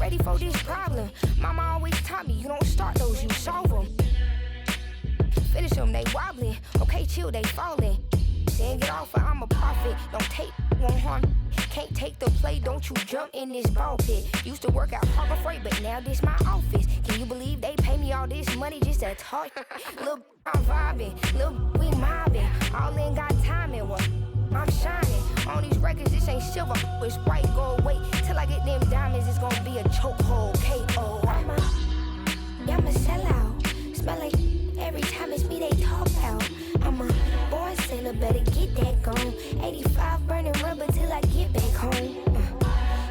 ready for this problem. Mama always taught me, you don't start those, you solve them. Finish them, they wobbling. Okay, chill, they falling. Saying get off, I'm a prophet. Don't take, won't harm. Can't take the play, don't you jump in this ball pit. Used to work out Park Freight, but now this my office. Can you believe they pay me all this money just to talk? Lil' I'm vibing, lil' we mobbing. All in got timing, what? I'm shining. On these records, this ain't silver, it's white gold. Wait till I get them diamonds, it's gonna be a chokehold. K.O. I'm a sellout. Smell like every time it's me they talk out. I'm a born sinner, better get that gone. 85 burning rubber till I get back home.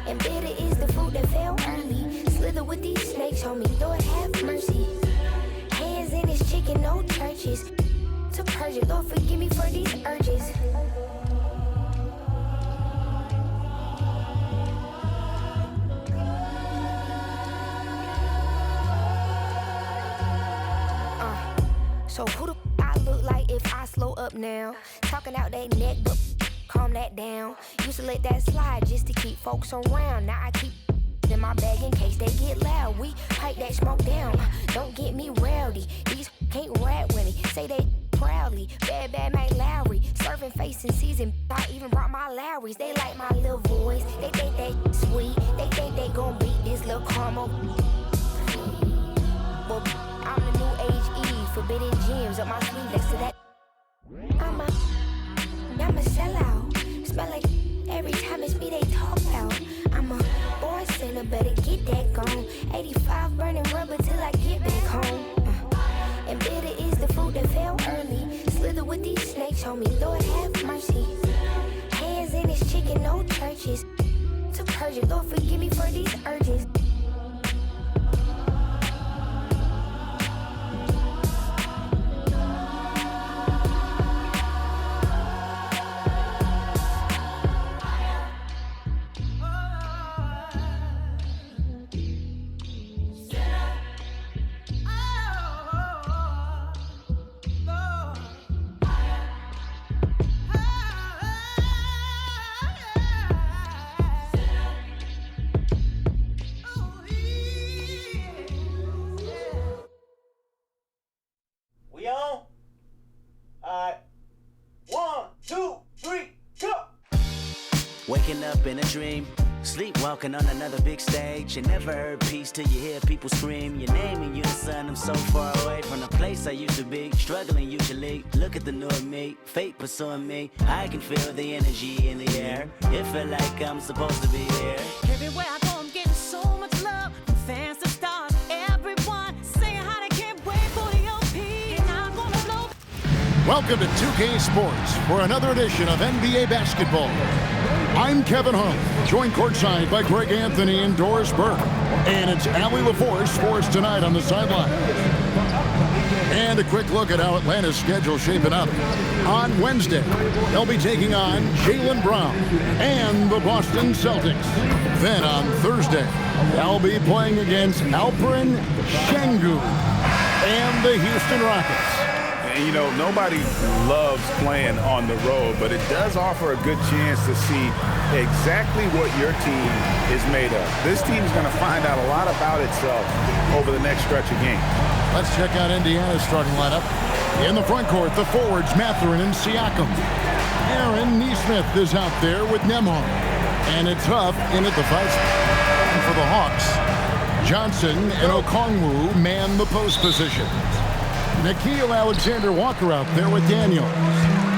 And bitter is the fruit that fell early. Slither with these snakes, homie, Lord have mercy. Hands in this chicken, no churches. To purge it, Lord forgive me for these urges. So who the I look like if I slow up now? Talking out that neck, but calm that down. Used to let that slide just to keep folks around. Now I keep in my bag in case they get loud. We pipe that smoke down. Don't get me rowdy. These can't rap with me. Say they proudly. Bad Mike Lowry. Serving face in season. I even brought my Lowrys. They like my little voice. They think they sweet. They think they gon' beat this little caramel. Well, I'm the new age Eve. Forbidden gems up my sleeve next to that. I'm a sellout. Smell like every time it's me they talk out. I'm a born sinner, better get that gone. 85 burning rubber till I get back home. And bitter is the fruit that fell early. Slither with these snakes, homie, Lord have mercy. Hands in this chicken, no churches. To purge it, Lord forgive me for these urges. Waking up in a dream, sleepwalking on another big stage. You never heard peace till you hear people scream your name in unison. I'm so far away from the place I used to be, struggling usually. Look at the new me, fate pursuing me. I can feel the energy in the air. It feel like I'm supposed to be here. Everywhere I go, I'm getting so much love from fans to stars. Everyone saying how they can't wait for the OP, and I'm gonna blow. Welcome to 2K Sports for another edition of NBA basketball. I'm Kevin Hunt, joined courtside by Greg Anthony and Doris Burke. And it's Allie LaForce for us tonight on the sideline. And a quick look at how Atlanta's schedule shaping up. On Wednesday, they'll be taking on Jalen Brown and the Boston Celtics. Then on Thursday, they'll be playing against Alperen Sengun and the Houston Rockets. And, you know, nobody loves playing on the road, but it does offer a good chance to see exactly what your team is made of. This team is going to find out a lot about itself over the next stretch of games. Let's check out Indiana's starting lineup. In the front court, the forwards Mathurin and Siakam. Aaron Nesmith is out there with Nembhard. And it's Huff in at the 5 spot. For the Hawks, Johnson and Okongwu man the post position. Nickeil Alexander-Walker out there with Daniels.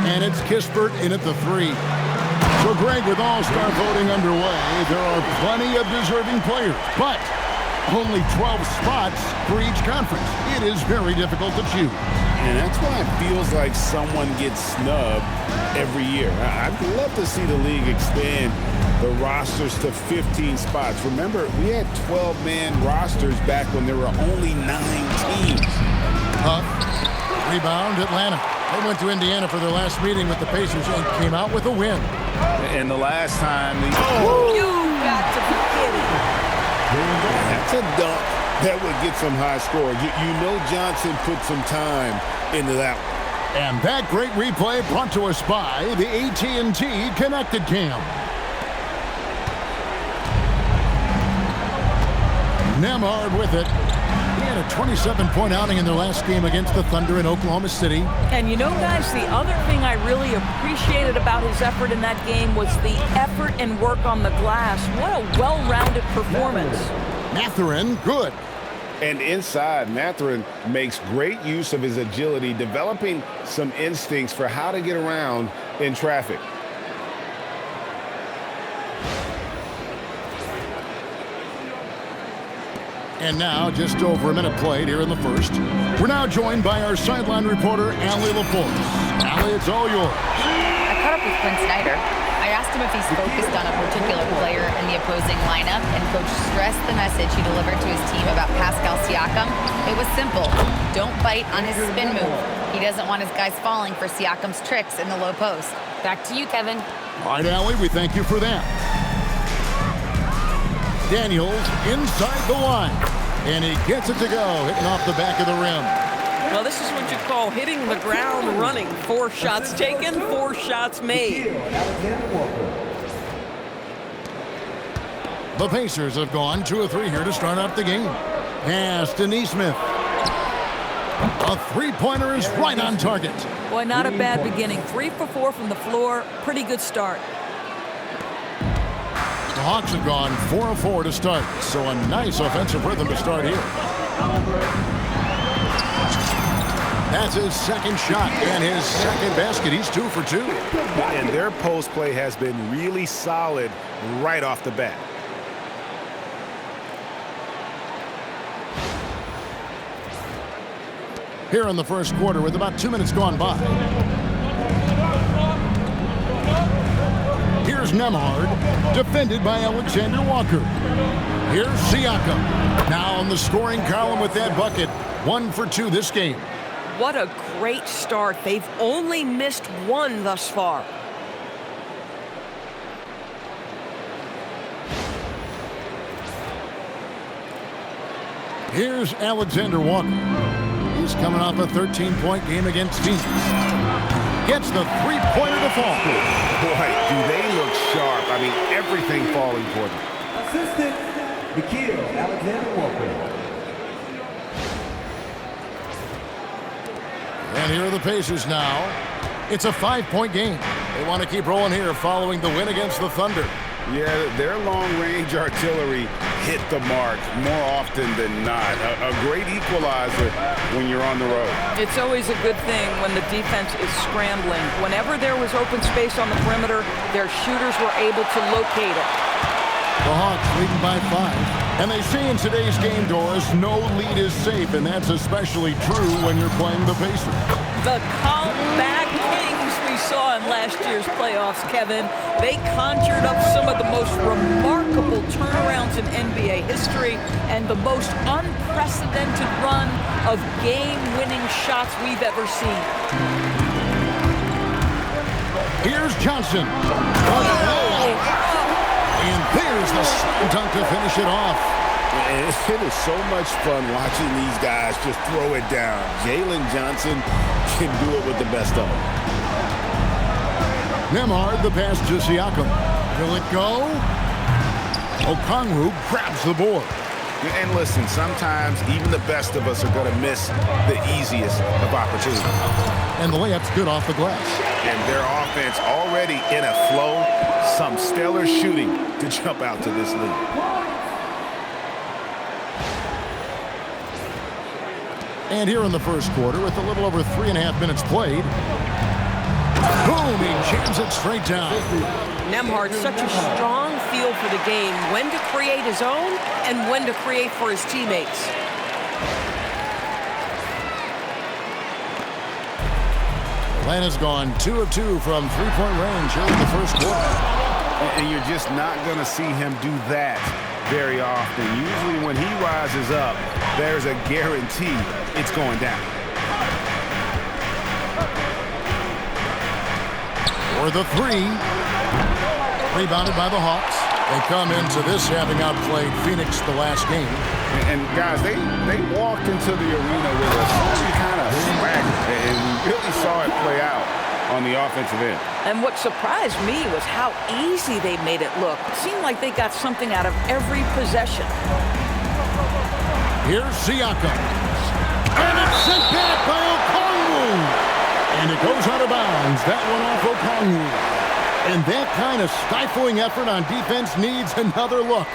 And it's Kispert in at the 3. So, Greg, with All-Star voting underway, there are plenty of deserving players, but only 12 spots for each conference. It is very difficult to choose. And that's why it feels like someone gets snubbed every year. I'd love to see the league expand the rosters to 15 spots. Remember, we had 12-man rosters back when there were only 9 teams. Huff, rebound, Atlanta. They went to Indiana for their last meeting with the Pacers and came out with a win. And the last time... You got to be kidding. That's a dunk that would get some high score. You know Johnson put some time into that one. And that great replay brought to us by the AT&T Connected Cam. Nembhard with it. He had a 27-point outing in their last game against the Thunder in Oklahoma City. And you know, guys, the other thing I really appreciated about his effort in that game was the effort and work on the glass. What a well-rounded performance. Mathurin, good. And inside, Mathurin makes great use of his agility, developing some instincts for how to get around in traffic. And now, just over a minute played here in the first. We're now joined by our sideline reporter, Allie LaForce. Allie, it's all yours. I caught up with Quinn Snyder. I asked him if he's focused on a particular player in the opposing lineup, and Coach stressed the message he delivered to his team about Pascal Siakam. It was simple. Don't bite on his spin move. He doesn't want his guys falling for Siakam's tricks in the low post. Back to you, Kevin. All right, Allie, we thank you for that. Daniels inside the line, and he gets it to go, hitting off the back of the rim. Well, this is what you call hitting the ground running. 4 shots taken, 4 shots made. The Pacers have gone 2 of 3 here to start out the game. Pass to Neesmith. A three-pointer is right on target. Boy, not a bad beginning. 3 for 4 from the floor. Pretty good start. The Hawks have gone 4 of 4 to start, so a nice offensive rhythm to start here. That's his second shot and his second basket. He's 2 for 2. And their post play has been really solid right off the bat. Here in the first quarter with about 2 minutes gone by. Here's Nembhard, defended by Alexander Walker. Here's Siakam. Now on the scoring column with that bucket. 1 for 2 this game. What a great start. They've only missed 1 thus far. Here's Alexander Walker. He's coming off a 13-point game against Phoenix. Gets the three-pointer to fall. Boy, do they look sharp. I mean, everything falling for them. Assistant, Nikhil Alexander Walker. And here are the Pacers now. It's a 5-point game. They want to keep rolling here following the win against the Thunder. Yeah, their long-range artillery hit the mark more often than not. A great equalizer when you're on the road. It's always a good thing when the defense is scrambling. Whenever there was open space on the perimeter, their shooters were able to locate it. The Hawks leading by 5. And they say in today's game, Doris, no lead is safe, and that's especially true when you're playing the Pacers. The comeback kings we saw in last year's playoffs, Kevin. They conjured up some of the most remarkable turnarounds in NBA history and the most unprecedented run of game-winning shots we've ever seen. Here's Johnson. And there's the slam dunk to finish it off. And it is so much fun watching these guys just throw it down. Jalen Johnson can do it with the best of them. Nembhard, the pass to Siakam. Will it go? Okongwu grabs the board. And listen, sometimes even the best of us are going to miss the easiest of opportunities. And the layup's good off the glass. And their offense already in a flow. Some stellar shooting to jump out to this lead. And here in the first quarter, with a little over 3.5 minutes played, boom, he jams it straight down. Nembhard, such a strong feel for the game, when to create his own and when to create for his teammates. Atlanta's gone 2 of 2 from three-point range here in the first quarter. And you're just not going to see him do that very often. Usually when he rises up, there's a guarantee it's going down. For the 3. Rebounded by the Hawks. They come into this having outplayed Phoenix the last game. And guys, they walked into the arena with a certain kind of swagger, and we really saw it play out on the offensive end. And what surprised me was how easy they made it look. It seemed like they got something out of every possession. Here's Siakam. And it's sent back by Okongwu. And it goes out of bounds. That one off Okongwu. And that kind of stifling effort on defense needs another look.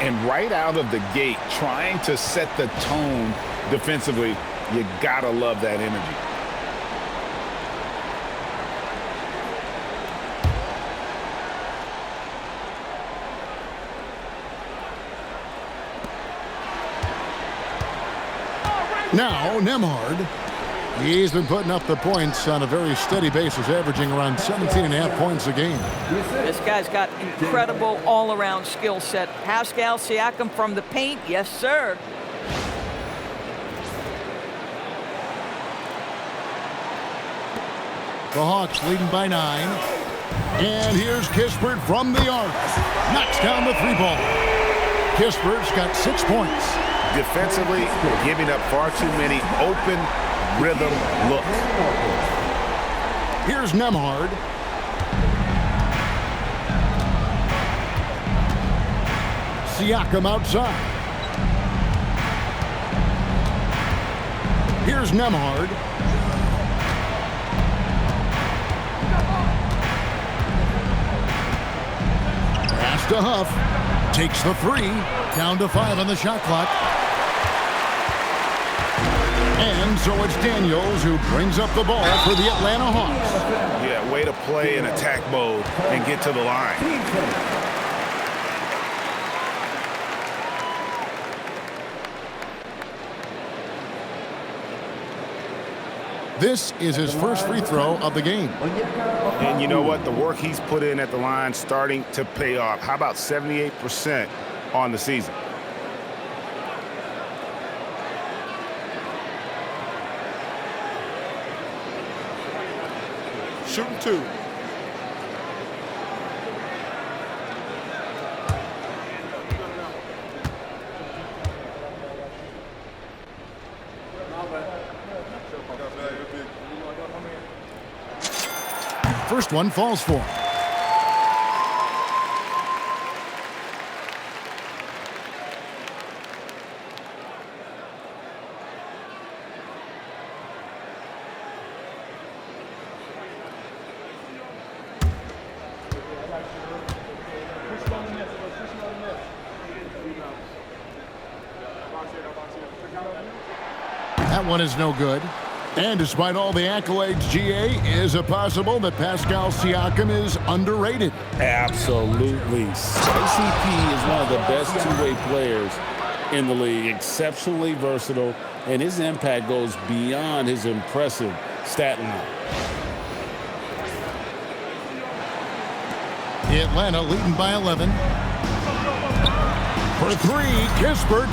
And right out of the gate, trying to set the tone defensively, you gotta love that energy. Now, Nembhard. He's been putting up the points on a very steady basis, averaging around 17.5 points a game. This guy's got incredible all-around skill set. Pascal Siakam from the paint, yes, sir. The Hawks leading by 9. And here's Kispert from the arc. Knocks down the 3-ball. Kispert's got 6 points. Defensively, giving up far too many open rhythm looks. Here's Nembhard. Siakam outside. Here's Nembhard. Pass to Huff. Takes the 3. Down to 5 on the shot clock. And so it's Daniels who brings up the ball for the Atlanta Hawks. Yeah, way to play in attack mode and get to the line. This is his first free throw of the game. And you know what? The work he's put in at the line starting to pay off. How about 78% on the season? Shooting 2. First one falls for him. That one is no good. And despite all the accolades, GA, is it possible that Pascal Siakam is underrated? Absolutely. KCP is one of the best two-way players in the league. Exceptionally versatile, and his impact goes beyond his impressive stat line. Atlanta leading by 11. For 3, Kispert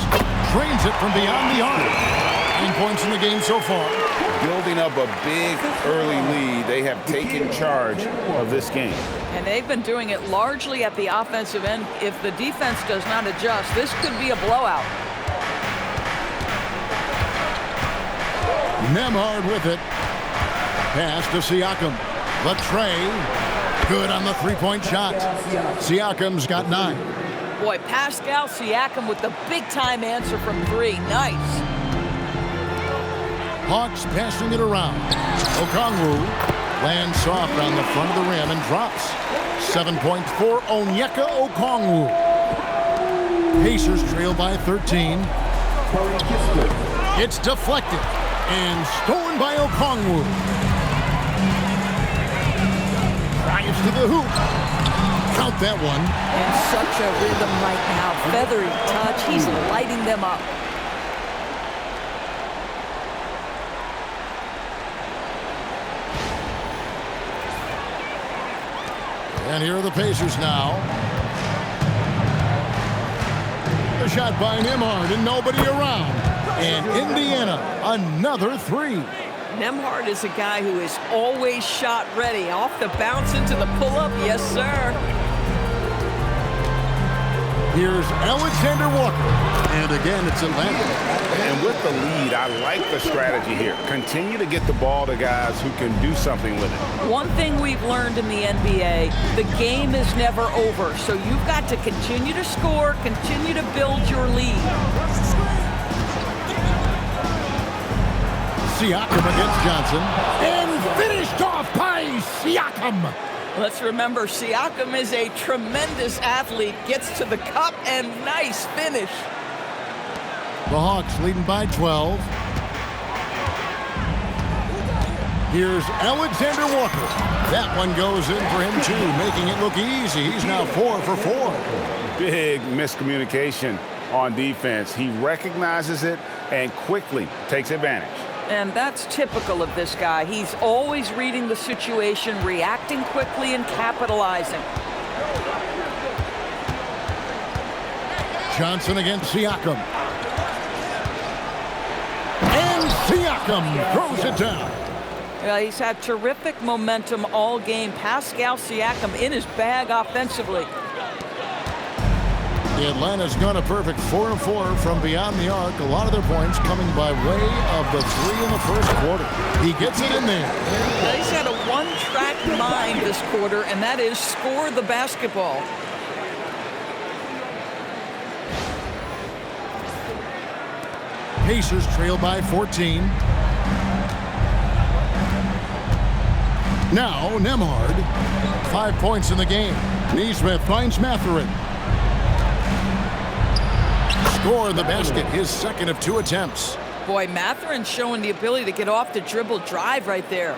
drains it from beyond the arc. 9 points in the game so far. Building up a big early lead. They have taken charge of this game. And they've been doing it largely at the offensive end. If the defense does not adjust, this could be a blowout. Nembhard with it. Pass to Siakam. The tray. Good on the 3-point shot. Siakam's got 9. Boy, Pascal Siakam with the big-time answer from 3. Nice. Hawks passing it around. Okongwu lands soft on the front of the rim and drops. 7 points for Onyeka Okongwu. Pacers trail by 13. It's deflected and stolen by Okongwu. Drives to the hoop. Count that one. In such a rhythm right now. Feathery touch. He's lighting them up. And here are the Pacers now. A shot by Nembhard and nobody around. And Indiana, another 3. Nembhard is a guy who is always shot ready. Off the bounce into the pull-up. Yes, sir. Here's Alexander Walker. And again, it's Atlanta. And with the lead, I like the strategy here. Continue to get the ball to guys who can do something with it. One thing we've learned in the NBA, the game is never over. So you've got to continue to score, continue to build your lead. Siakam against Johnson. And finished off by Siakam. Let's remember, Siakam is a tremendous athlete. Gets to the cup and nice finish. The Hawks leading by 12. Here's Alexander Walker. That one goes in for him too, making it look easy. He's now 4 for 4. Big miscommunication on defense. He recognizes it and quickly takes advantage. And that's typical of this guy. He's always reading the situation, reacting quickly, and capitalizing. Johnson against Siakam. And Siakam throws it down. He's had terrific momentum all game. Pascal Siakam in his bag offensively. The Atlanta's gone a perfect 4 of 4 from beyond the arc. A lot of their points coming by way of the 3 in the first quarter. He gets it in there. He's had a one-track mind this quarter, and that is score the basketball. Pacers trail by 14. Now Nembhard. 5 points in the game. Neesmith finds Mathurin. Score in the basket, his second of 2 attempts. Boy, Mathurin showing the ability to get off the dribble drive right there.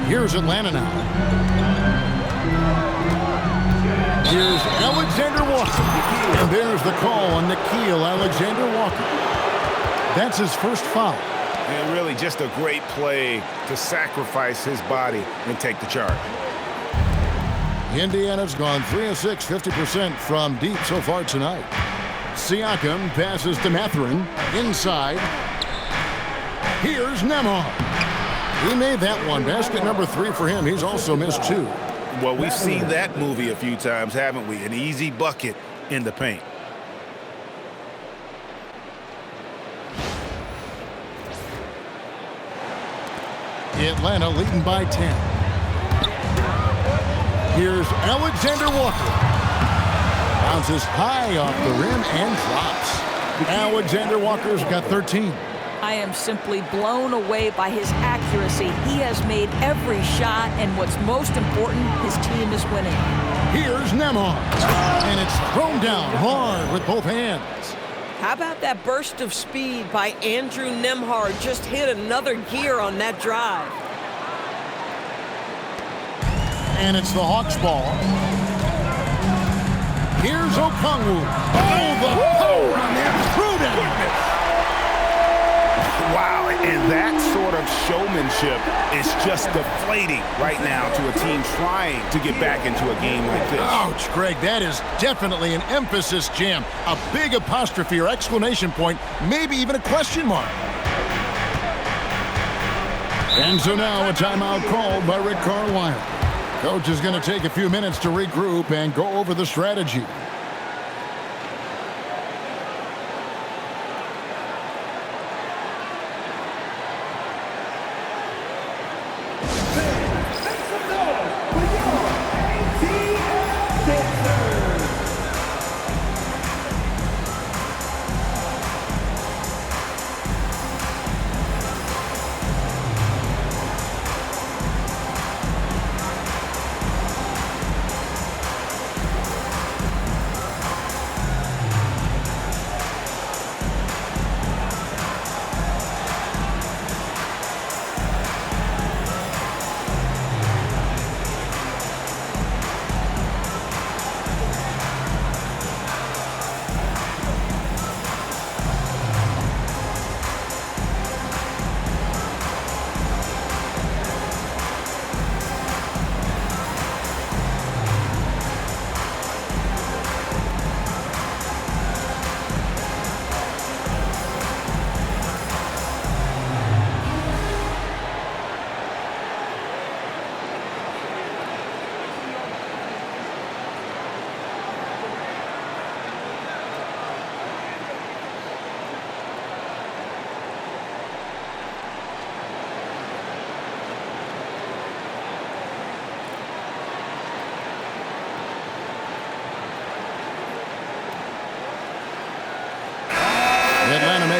Here's Atlanta now. Here's Alexander Walker. And there's the call on Nickeil Alexander-Walker. That's his first foul. And really just a great play to sacrifice his body and take the charge. Indiana's gone 3 of 6, 50% from deep so far tonight. Siakam passes to Mathurin. Inside. Here's Nembhard. He made that one. Basket number 3 for him. He's also missed 2. Well, we've seen that movie a few times, haven't we? An easy bucket in the paint. Atlanta leading by 10. Here's Alexander Walker. Bounces high off the rim and drops. Alexander Walker's got 13. I am simply blown away by his accuracy. He has made every shot, and what's most important, his team is winning. Here's Nembhard. And it's thrown down hard with both hands. How about that burst of speed by Andrew Nembhard? Just hit another gear on that drive. And it's the Hawks ball. Here's Okongwu. Oh, the power on him. Threw down. Wow, and that sort of showmanship is just deflating right now to a team trying to get back into a game like this. Ouch, Greg, that is definitely an emphasis jam. A big apostrophe or exclamation point, maybe even a question mark. And so now a timeout called by Rick Carlisle. Coach is going to take a few minutes to regroup and go over the strategy.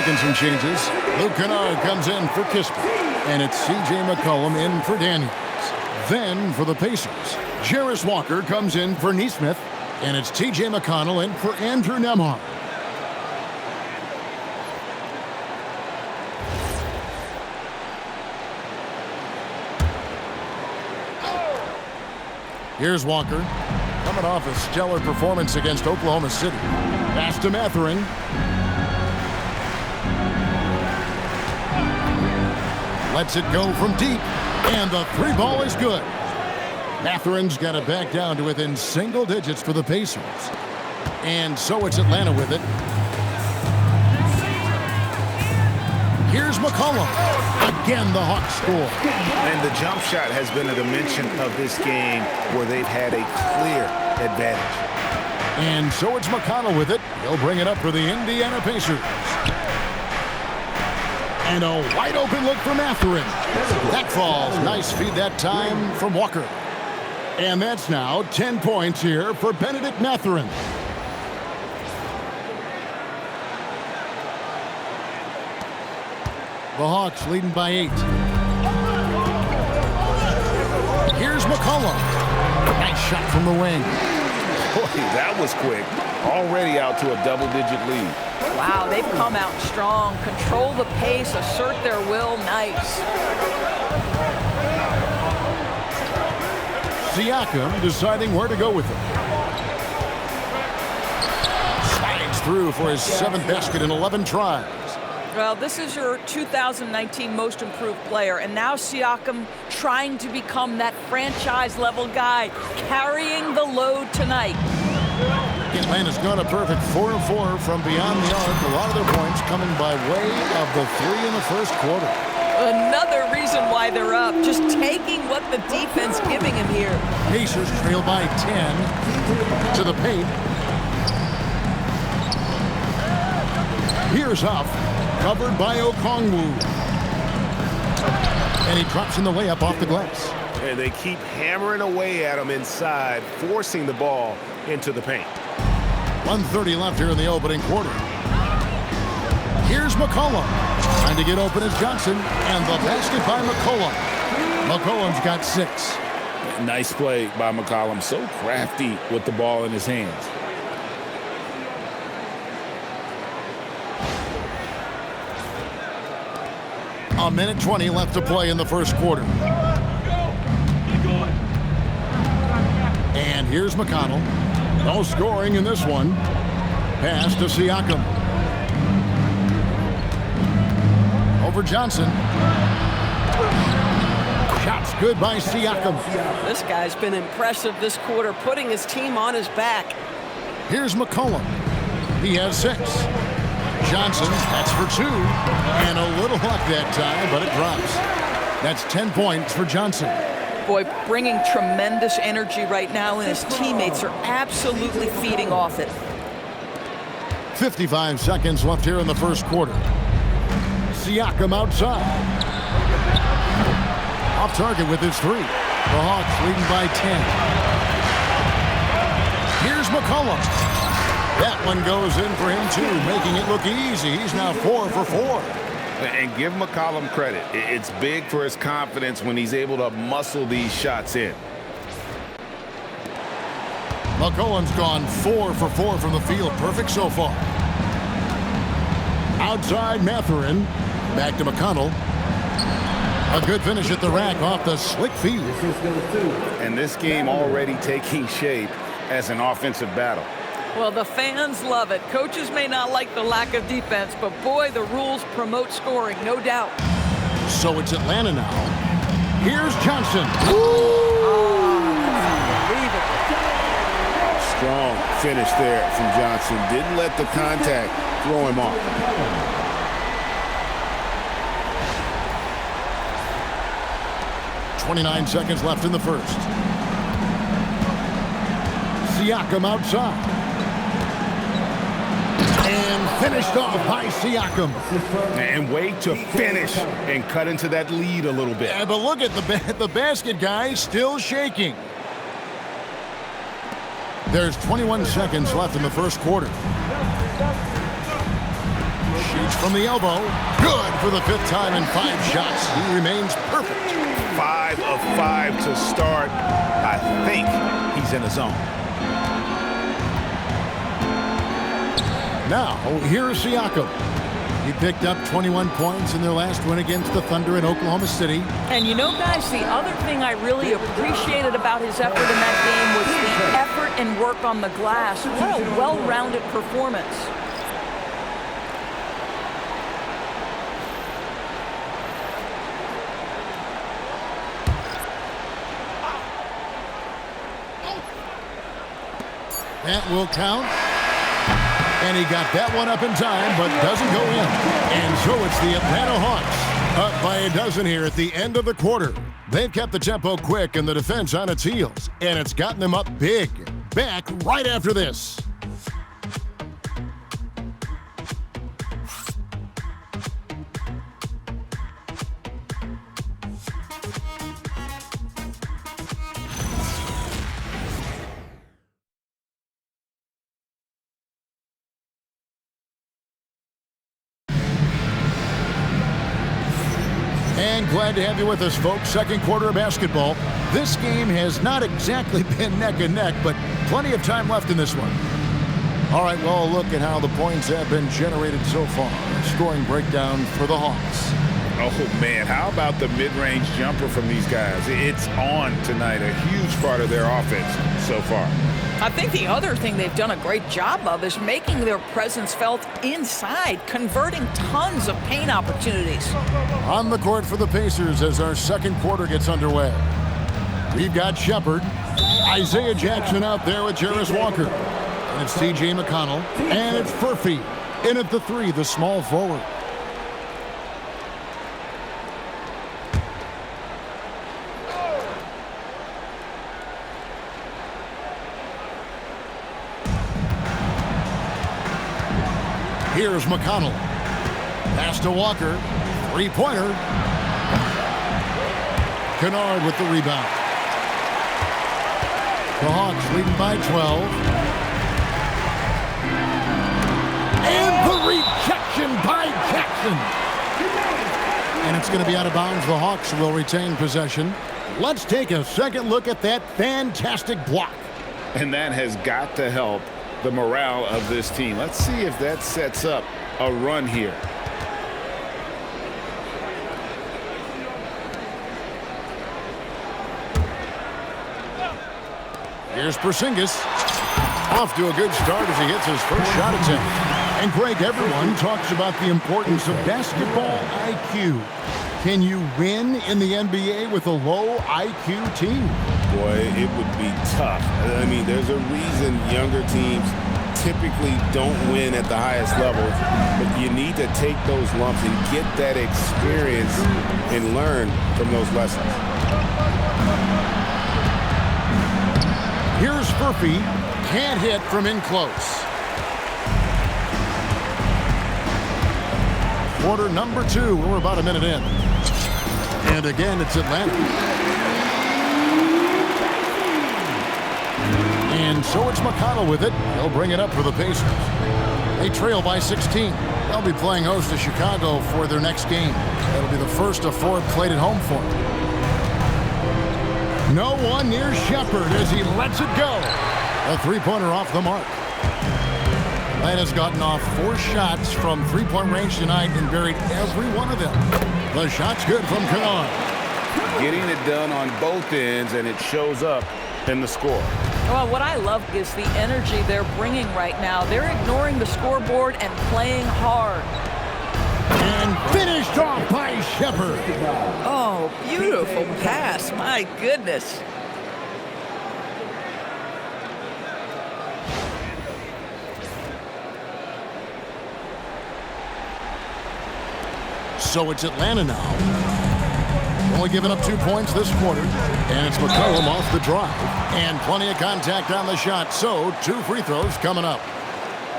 making some changes. Luke Kennard comes in for Kispert. And it's C.J. McCollum in for Daniels. Then for the Pacers, Jarris Walker comes in for Neesmith. And it's T.J. McConnell in for Andrew Nembhard. Here's Walker, coming off a stellar performance against Oklahoma City. Pass to Mathurin. Lets it go from deep, and the three ball is good. Mathurin's got it back down to within single digits for the Pacers. And so it's Atlanta with it. Here's McCollum. Again, the Hawks score. And the jump shot has been a dimension of this game where they've had a clear advantage. And so it's McConnell with it. He'll bring it up for the Indiana Pacers. And a wide open look for Mathurin. That falls. Nice feed that time from Walker. And that's now 10 points here for Benedict Mathurin. The Hawks leading by 8. Here's McCollum. Nice shot from the wing. Boy, that was quick. Already out to a double-digit lead. Wow, they've come out strong. Control the pace, assert their will. Nice. Siakam deciding where to go with it. Slides through for his 7th basket in 11 tries. Well, this is your 2019 most improved player, and now Siakam trying to become that franchise-level guy, carrying the load tonight. Atlanta's gone a perfect 4 of 4 from beyond the arc. A lot of their points coming by way of the 3 in the first quarter. Another reason why they're up, just taking what the defense giving him here. Pacers trail by 10 to the paint. Here's Huff, covered by Okongwu. And he drops in the layup off the glass. And they keep hammering away at him inside, forcing the ball into the paint. 1:30 left here in the opening quarter. Here's McCollum. Trying to get open is Johnson. And the basket by McCollum. McCollum's got 6. Nice play by McCollum. So crafty with the ball in his hands. A minute 20 left to play in the first quarter. And here's McConnell. No scoring in this one. Pass to Siakam. Over Johnson. Shots good by Siakam. This guy's been impressive this quarter, putting his team on his back. Here's McCollum. He has 6. Johnson, that's for 2. And a little luck that time, but it drops. That's 10 points for Johnson. Boy, bringing tremendous energy right now, and his teammates are absolutely feeding off it. 55 seconds left here in the first quarter. Siakam outside. Off target with his 3. The Hawks leading by 10. Here's McCollum. That one goes in for him too, making it look easy. He's now 4 for 4. And give McCollum credit. It's big for his confidence when he's able to muscle these shots in. McCollum's gone 4 for 4 from the field. Perfect so far. Outside Mathurin. Back to McConnell. A good finish at the rack off the slick feed. And this game already taking shape as an offensive battle. Well, the fans love it. Coaches may not like the lack of defense, but boy, the rules promote scoring, no doubt. So it's Atlanta now. Here's Johnson. Strong finish there from Johnson. Didn't let the contact throw him off. .29 seconds left in the first. Siakam outside. And finished off by Siakam. And wait to finish and cut into that lead a little bit. Yeah, but look at the basket, guys, still shaking. There's 21 seconds left in the first quarter. Shoots from the elbow. Good for the 5th time in 5 shots. He remains perfect. 5 of 5 to start. I think he's in the zone. Now, here's Siakam. He picked up 21 points in their last win against the Thunder in Oklahoma City. And you know, guys, the other thing I really appreciated about his effort in that game was the effort and work on the glass. What a well-rounded performance. That will count. And he got that one up in time, but doesn't go in. And so it's the Atlanta Hawks up by a dozen here at the end of the quarter. They've kept the tempo quick and the defense on its heels, and it's gotten them up big. Back right after this. And glad to have you with us, folks. Second quarter of basketball. This game has not exactly been neck and neck, but plenty of time left in this one. All right, well, look at how the points have been generated so far. Scoring breakdown for the Hawks. Oh, man, how about the mid-range jumper from these guys? It's on tonight, a huge part of their offense so far. I think the other thing they've done a great job of is making their presence felt inside, converting tons of paint opportunities. On the court for the Pacers as our second quarter gets underway. We've got Shepard, Isaiah Jackson out there with Jarris Walker. And it's T.J. McConnell, and it's Furphy in at the 3, the small forward. Here's McConnell. Pass to Walker. 3-pointer. Kennard with the rebound. The Hawks leading by 12. And the rejection by Jackson. And it's going to be out of bounds. The Hawks will retain possession. Let's take a second look at that fantastic block. And that has got to help the morale of this team. Let's see if that sets up a run here. Here's Porzingis. Off to a good start as he hits his first shot attempt. And Greg, everyone talks about the importance of basketball IQ. Can you win in the NBA with a low IQ team? Boy, it would be tough. I mean, there's a reason younger teams typically don't win at the highest levels, but you need to take those lumps and get that experience and learn from those lessons. Here's Furphy. Can't hit from in close. Quarter number 2. We're about a minute in. And again, it's Atlanta. And so it's McConnell with it. He'll bring it up for the Pacers. They trail by 16. They'll be playing host to Chicago for their next game. That'll be the first of 4 played at home for them. No one near Shepard as he lets it go. A 3-pointer off the mark. Atlanta's gotten off 4 shots from 3-point range tonight and buried every one of them. The shot's good from Kennard. Getting it done on both ends, and it shows up in the score. Well, what I love is the energy they're bringing right now. They're ignoring the scoreboard and playing hard. And finished off by Shepard. Oh, beautiful pass. My goodness. So it's Atlanta now. Only giving up 2 points this quarter. And it's McCollum off the drive. And plenty of contact on the shot. So 2 free throws coming up.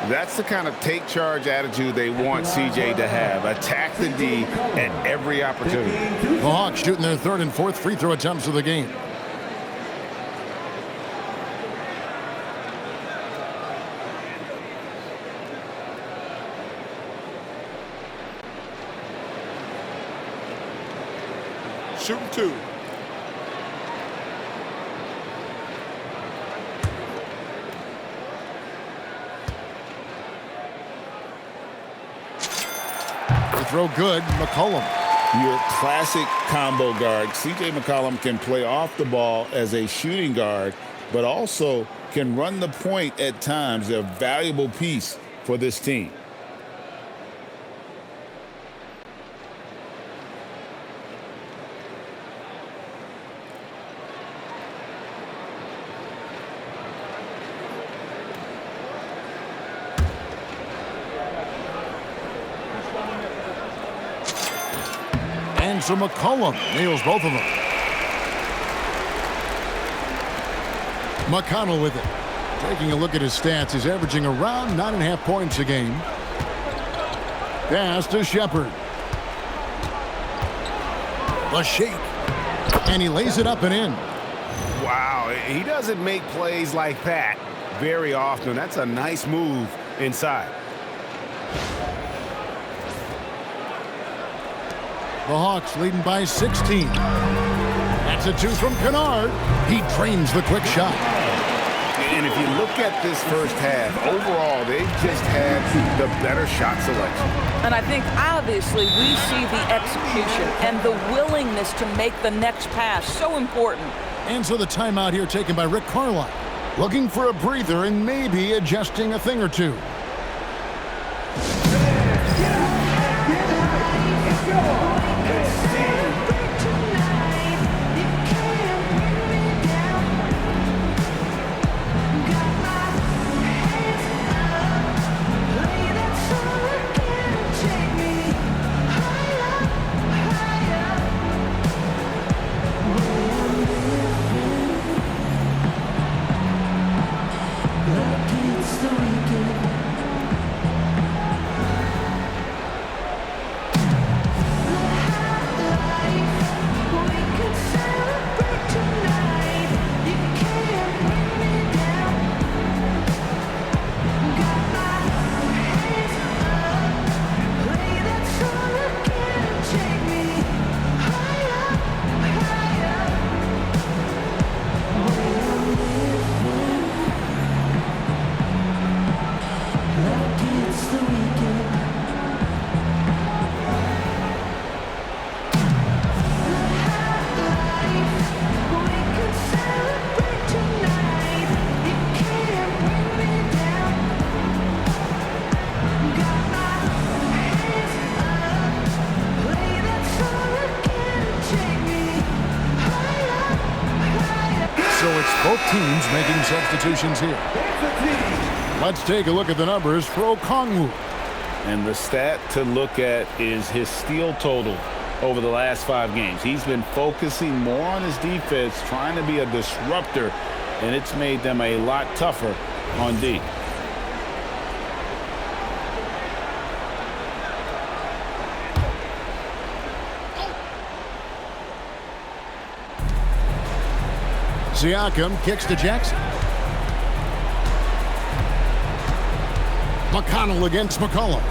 That's the kind of take charge attitude they want CJ to have. Attack the D at every opportunity. The Hawks shooting their 3rd and 4th free throw attempts of the game. shooting 2. The throw good. McCollum. Your classic combo guard. C.J. McCollum can play off the ball as a shooting guard, but also can run the point at times. They're a valuable piece for this team. And so McCollum nails both of them. McConnell with it. Taking a look at his stats, he's averaging around 9.5 points a game. Pass to Shepard. The shake. And he lays it up and in. Wow, he doesn't make plays like that very often. That's a nice move inside. The Hawks leading by 16. That's a 2 from Kennard. He drains the quick shot. And if you look at this first half, overall, they just had the better shot selection. And I think, obviously, we see the execution and the willingness to make the next pass so important. And so the timeout here taken by Rick Carlisle. Looking for a breather and maybe adjusting a thing or two. Both teams making substitutions here. Let's take a look at the numbers for Okongwu. And the stat to look at is his steal total over the last 5 games. He's been focusing more on his defense, trying to be a disruptor, and it's made them a lot tougher on D. Siakam kicks to Jackson. McConnell against McCollum.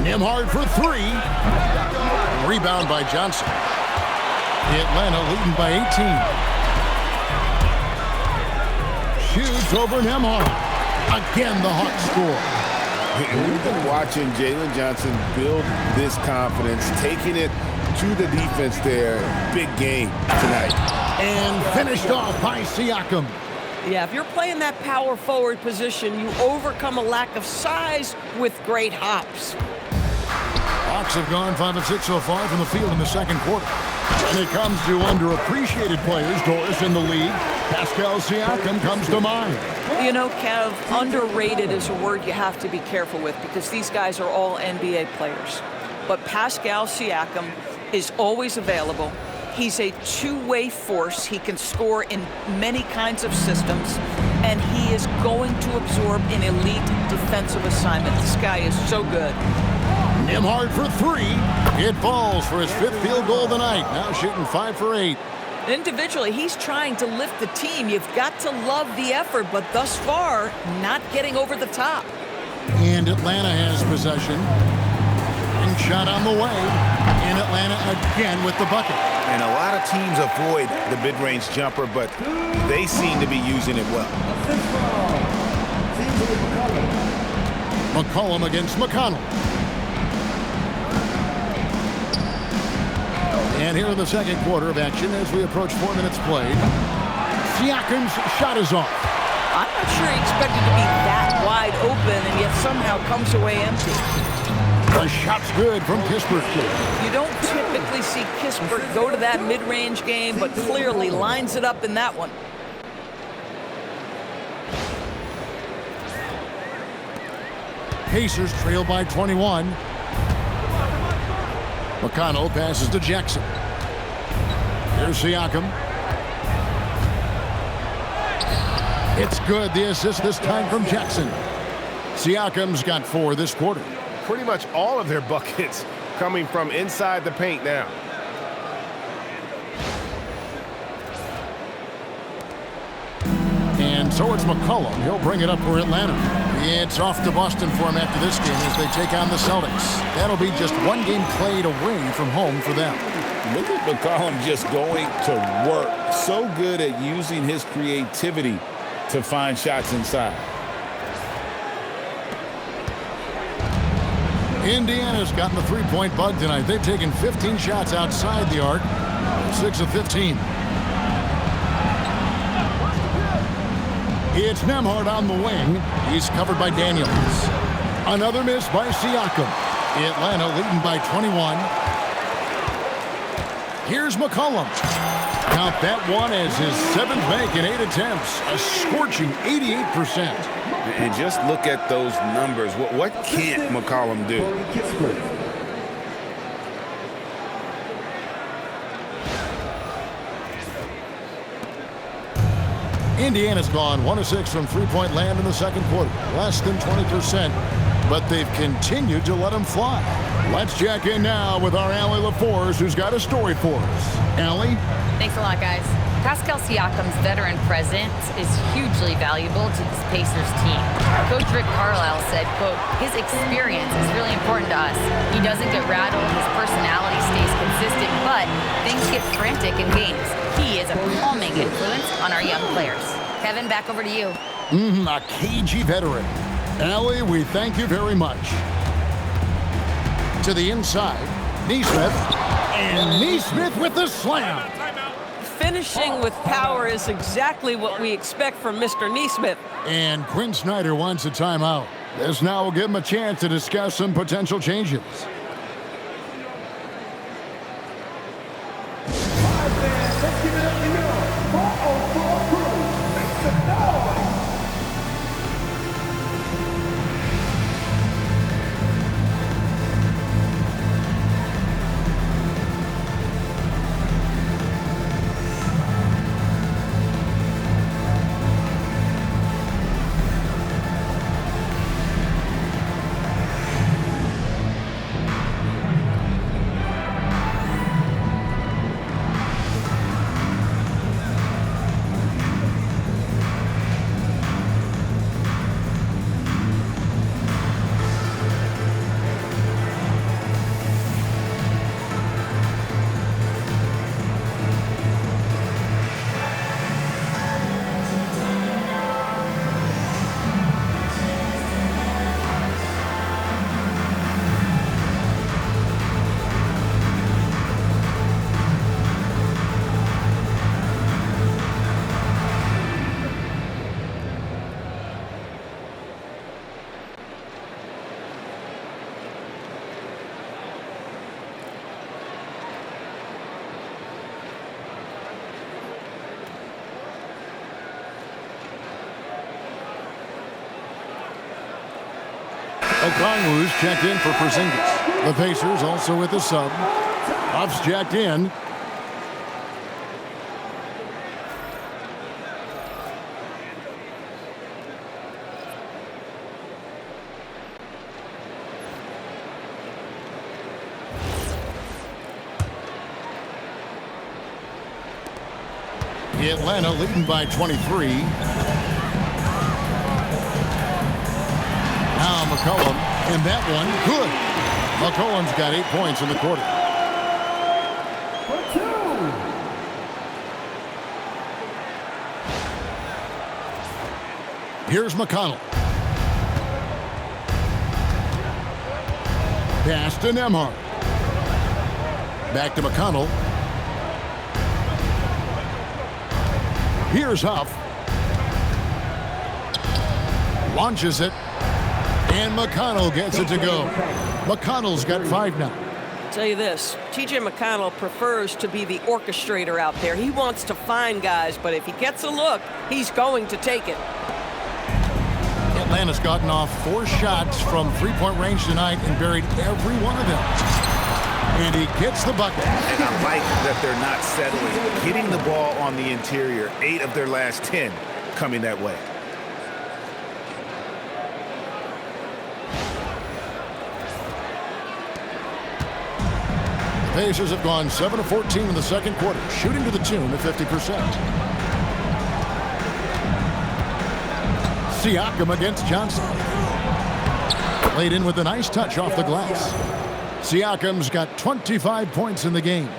Nembhard for 3. Rebound by Johnson. Atlanta leading by 18. Shoots over Nembhard. Again, the Hawks score. We've been watching Jalen Johnson build this confidence, taking it to the defense there. Big game tonight. And finished off by Siakam. Yeah, if you're playing that power forward position, you overcome a lack of size with great hops. Hawks have gone 5 of 6 so far from the field in the second quarter. When it comes to underappreciated players, Doris, in the league, Pascal Siakam comes to mind. You know, Kev, underrated is a word you have to be careful with because these guys are all NBA players. But Pascal Siakam is always available. He's a two-way force. He can score in many kinds of systems, and he is going to absorb an elite defensive assignment. This guy is so good. Nembhard for 3. It falls for his 5th field goal of the night. Now shooting 5 for 8. Individually, he's trying to lift the team. You've got to love the effort, but thus far, not getting over the top. And Atlanta has possession. And shot on the way. In And Atlanta again with the bucket. And a lot of teams avoid the mid-range jumper, but they seem to be using it well. McCollum against McConnell. And here in the second quarter of action as we approach 4 minutes played. Siakam's shot is off. I'm not sure he expected to be that wide open and yet somehow comes away empty. The shot's good from Kispert. You don't typically see Kispert go to that mid-range game, but clearly lines it up in that one. Pacers trail by 21. McConnell passes to Jackson. Here's Siakam. It's good. The assist this time from Jackson. Siakam's got 4 this quarter. Pretty much all of their buckets coming from inside the paint now. And so it's McCollum. He'll bring it up for Atlanta. It's off to Boston for him after this game as they take on the Celtics. That'll be just 1 game played away from home for them. Look at McCollum just going to work. So good at using his creativity to find shots inside. Indiana's gotten the three-point bug tonight. They've taken 15 shots outside the arc, 6 of 15. It's Nembhard on the wing. He's covered by Daniels. Another miss by Siakam. Atlanta leading by 21. Here's McCollum. Count that one as his 7th make in 8 attempts. A scorching 88%. And just look at those numbers. What can't McCollum do? Indiana's gone 1 of 6 from three-point land in the second quarter. Less than 20%, but they've continued to let them fly. Let's check in now with our Allie LaForce, who's got a story for us. Allie? Thanks a lot, guys. Pascal Siakam's veteran presence is hugely valuable to this Pacers team. Coach Rick Carlisle said, quote, his experience is really important to us. He doesn't get rattled, his personality stays consistent, but things get frantic in games. He is a calming influence on our young players. Kevin, back over to you. A cagey veteran. Allie, we thank you very much. To the inside, Nesmith. And Nesmith with the slam. Finishing with power is exactly what we expect from Mr. Nesmith. And Quinn Snyder wants a timeout. This now will give him a chance to discuss some potential changes. Okongwu's checked in for Porzingis. The Pacers also with the sub. Huff's checked in. Atlanta leading by 23. Now McCollum, and that one, good. McCollum's got 8 points in the quarter. Here's McConnell. Pass to Nembhard. Back to McConnell. Here's Huff. Launches it. And McConnell gets it to go. McConnell's got 5 now. I'll tell you this, TJ McConnell prefers to be the orchestrator out there. He wants to find guys, but if he gets a look, he's going to take it. Atlanta's gotten off 4 shots from three-point range tonight and buried every one of them. And he gets the bucket. And I like that they're not settling. Hitting the ball on the interior, 8 of their last 10 coming that way. The Pacers have gone 7 of 14 in the second quarter, shooting to the tune of 50%. Siakam against Johnson. Played in with a nice touch off the glass. Siakam's got 25 points in the game.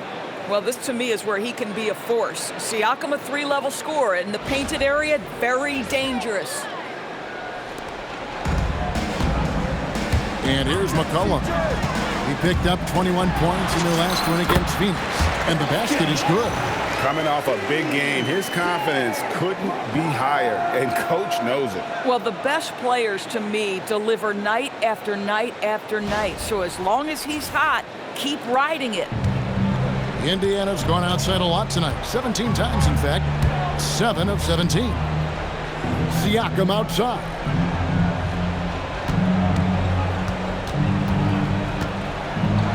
Well, this to me is where he can be a force. Siakam, a 3-level scorer. In the painted area, very dangerous. And here's McCollum. He picked up 21 points in their last win against Phoenix. And the basket is good. Coming off a big game, his confidence couldn't be higher, and coach knows it. Well, the best players to me deliver night after night after night. So as long as he's hot, keep riding it. Indiana's gone outside a lot tonight. 17 times, in fact. 7 of 17. Siakam outside.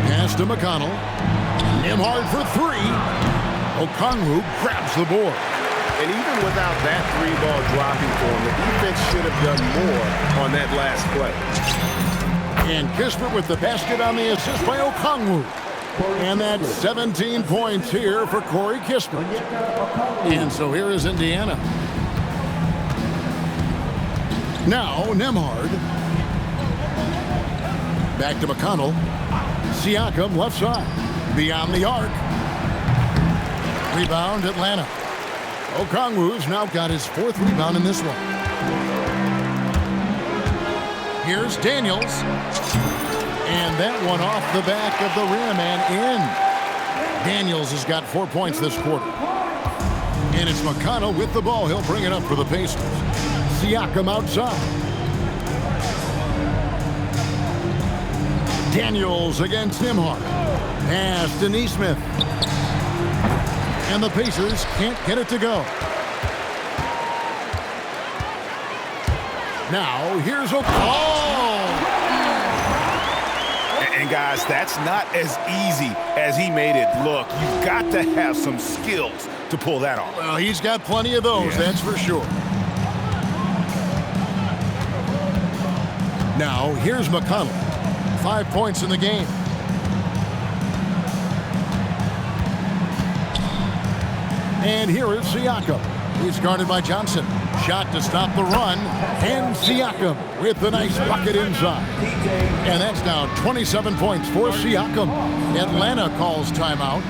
Pass to McConnell. Nembhard for 3. Okongwu grabs the board. And even without that 3-ball dropping for him, the defense should have done more on that last play. And Kispert with the basket on the assist by Okongwu. And that's 17 points here for Corey Kispert. And so here is Indiana. Now Nembhard. Back to McConnell. Siakam left side. Beyond the arc. Rebound Atlanta. Okongwu's now got his 4th rebound in this one. Here's Daniels. And that one off the back of the rim and in. Daniels has got 4 points this quarter. And it's McConnell with the ball. He'll bring it up for the Pacers. Siakam outside. Daniels against Nembhard. Pass to Nesmith. And the Pacers can't get it to go. Now, here's a ball. And guys, that's not as easy as he made it look. You've got to have some skills to pull that off. Well, he's got plenty of those, that's for sure. Now, here's McConnell. 5 points in the game. And here is Siakam. He's guarded by Johnson. Shot to stop the run. And Siakam with the nice bucket inside. And that's now 27 points for Siakam. Atlanta calls timeout.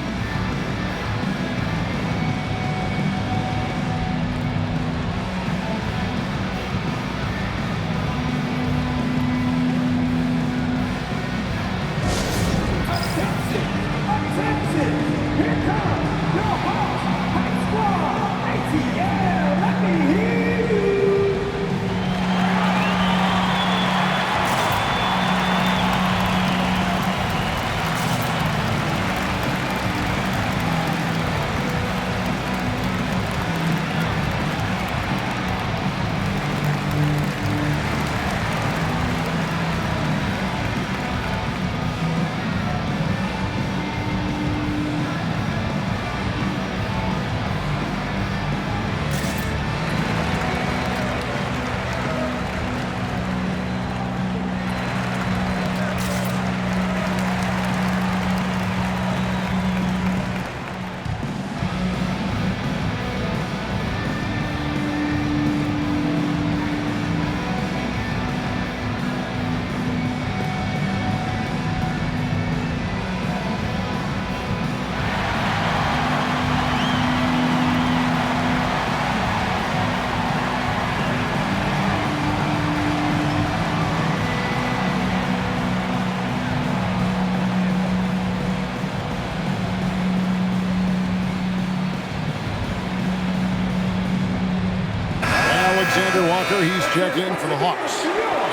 Walker, he's checked in for the Hawks.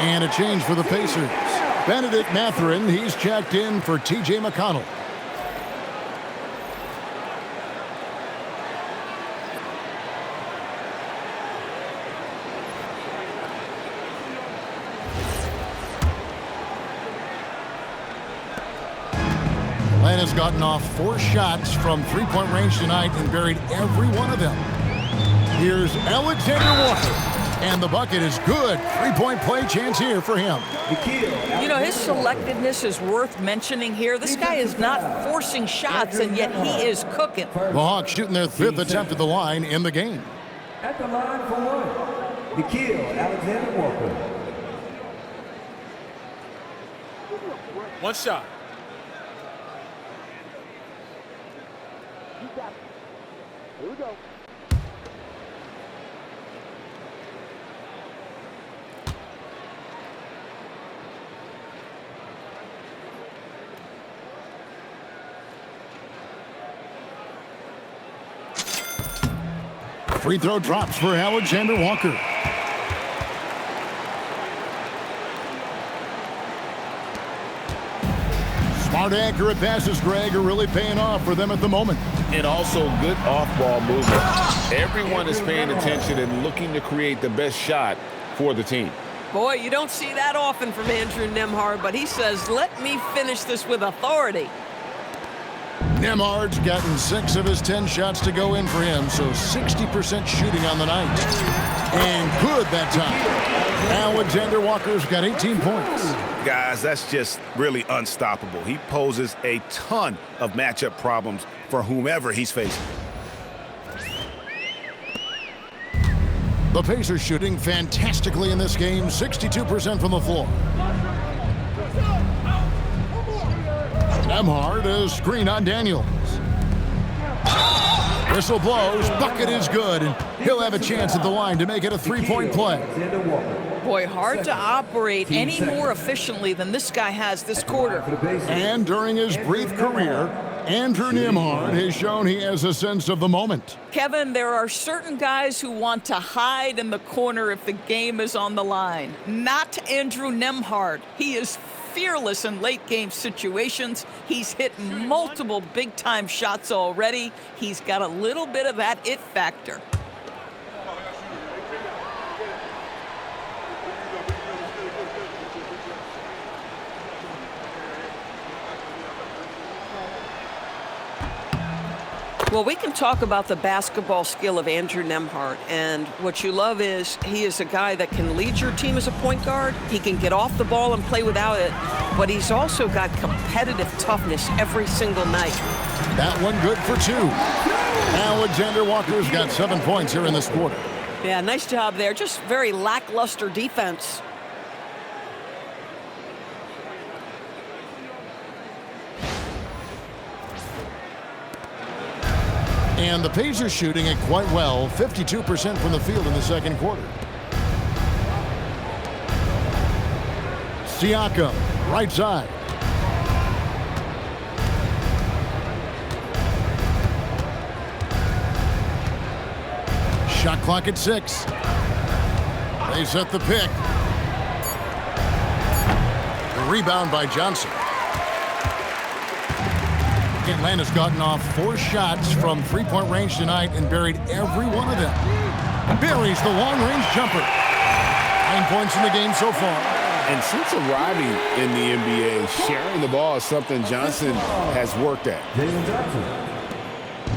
And a change for the Pacers. Benedict Mathurin, he's checked in for T.J. McConnell. Atlanta's gotten off 4 shots from three-point range tonight and buried every one of them. Here's Alexander Walker, and the bucket is good. Three-point play chance here for him. You know, his selectiveness is worth mentioning here. This guy is not forcing shots, and yet he is cooking. The Hawks shooting their 5th attempt at the line in the game. At the line for one, Nikhil Alexander Walker. One shot. Here we go. Free throw drops for Alexander Walker. Smart, accurate passes, Greg, are really paying off for them at the moment. And also good off-ball movement. Everyone is paying attention and looking to create the best shot for the team. Boy, you don't see that often from Andrew Nembhard, but he says, let me finish this with authority. Nembhard's gotten 6 of his 10 shots to go in for him, so 60% shooting on the night. And good that time. Alexander Walker's got 18 points. Guys, that's just really unstoppable. He poses a ton of matchup problems for whomever he's facing. The Pacers shooting fantastically in this game, 62% from the floor. Nembhard, a screen on Daniels. Whistle blows, bucket is good, and he'll have a chance at the line to make it a 3-point play. Boy, hard to operate any more efficiently than this guy has this quarter. And during his brief career, Andrew Nembhard has shown he has a sense of the moment. Kevin, there are certain guys who want to hide in the corner if the game is on the line. Not Andrew Nembhard. He is fearless in late-game situations. He's hit multiple big-time shots already. He's got a little bit of that it factor. Well, we can talk about the basketball skill of Andrew Nembhard, and what you love is he is a guy that can lead your team as a point guard. He can get off the ball and play without it, but he's also got competitive toughness every single night. That one good for 2. Alexander Walker's got 7 points here in this quarter. Yeah, nice job there. Just very lackluster defense. And the Pacers shooting it quite well, 52% from the field in the second quarter. Siakam, right side. Shot clock at 6. They set the pick. The rebound by Johnson. Atlanta's gotten off 4 shots from three-point range tonight and buried every one of them. Buries the long-range jumper. 9 points in the game so far. And since arriving in the NBA, sharing the ball is something Johnson has worked at.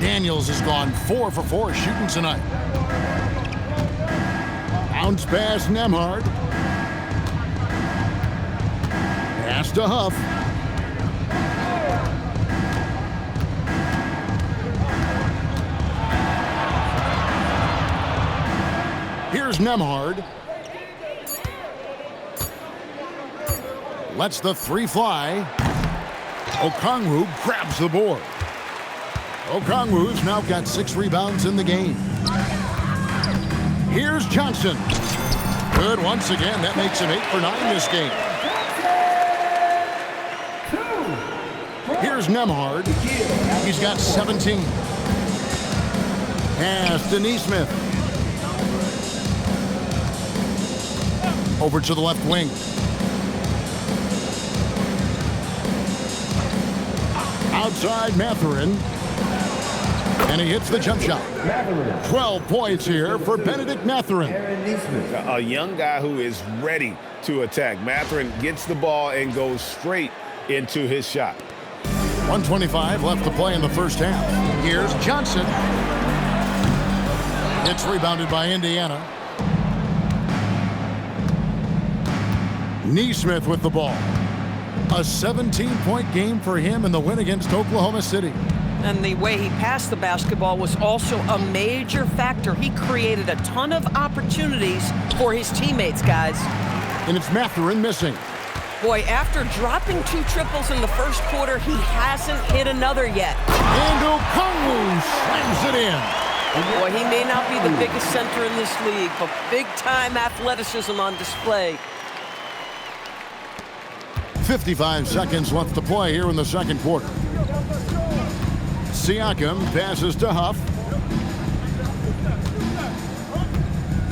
Daniels has gone 4 for 4 shooting tonight. Bounce pass Nembhard. Pass to Huff. Here's Nembhard. Lets the 3 fly. Okongwu grabs the board. Okongwu's now got 6 rebounds in the game. Here's Johnson. Good once again. That makes him 8 for 9 this game. Here's Nembhard. He's got 17. Pass to Neesmith. Over to the left wing. Outside Mathurin. And he hits the jump shot. 12 points here for Benedict Mathurin. A young guy who is ready to attack. Mathurin gets the ball and goes straight into his shot. 1:25 left to play in the first half. Here's Johnson. It's rebounded by Indiana. Neesmith with the ball. A 17-point game for him in the win against Oklahoma City. And the way he passed the basketball was also a major factor. He created a ton of opportunities for his teammates, guys. And it's Mathurin missing. Boy, after dropping 2 triples in the first quarter, he hasn't hit another yet. And Okongwu slams it in. Boy, he may not be the biggest center in this league, but big-time athleticism on display. 55 seconds left to play here in the second quarter. Siakam passes to Huff.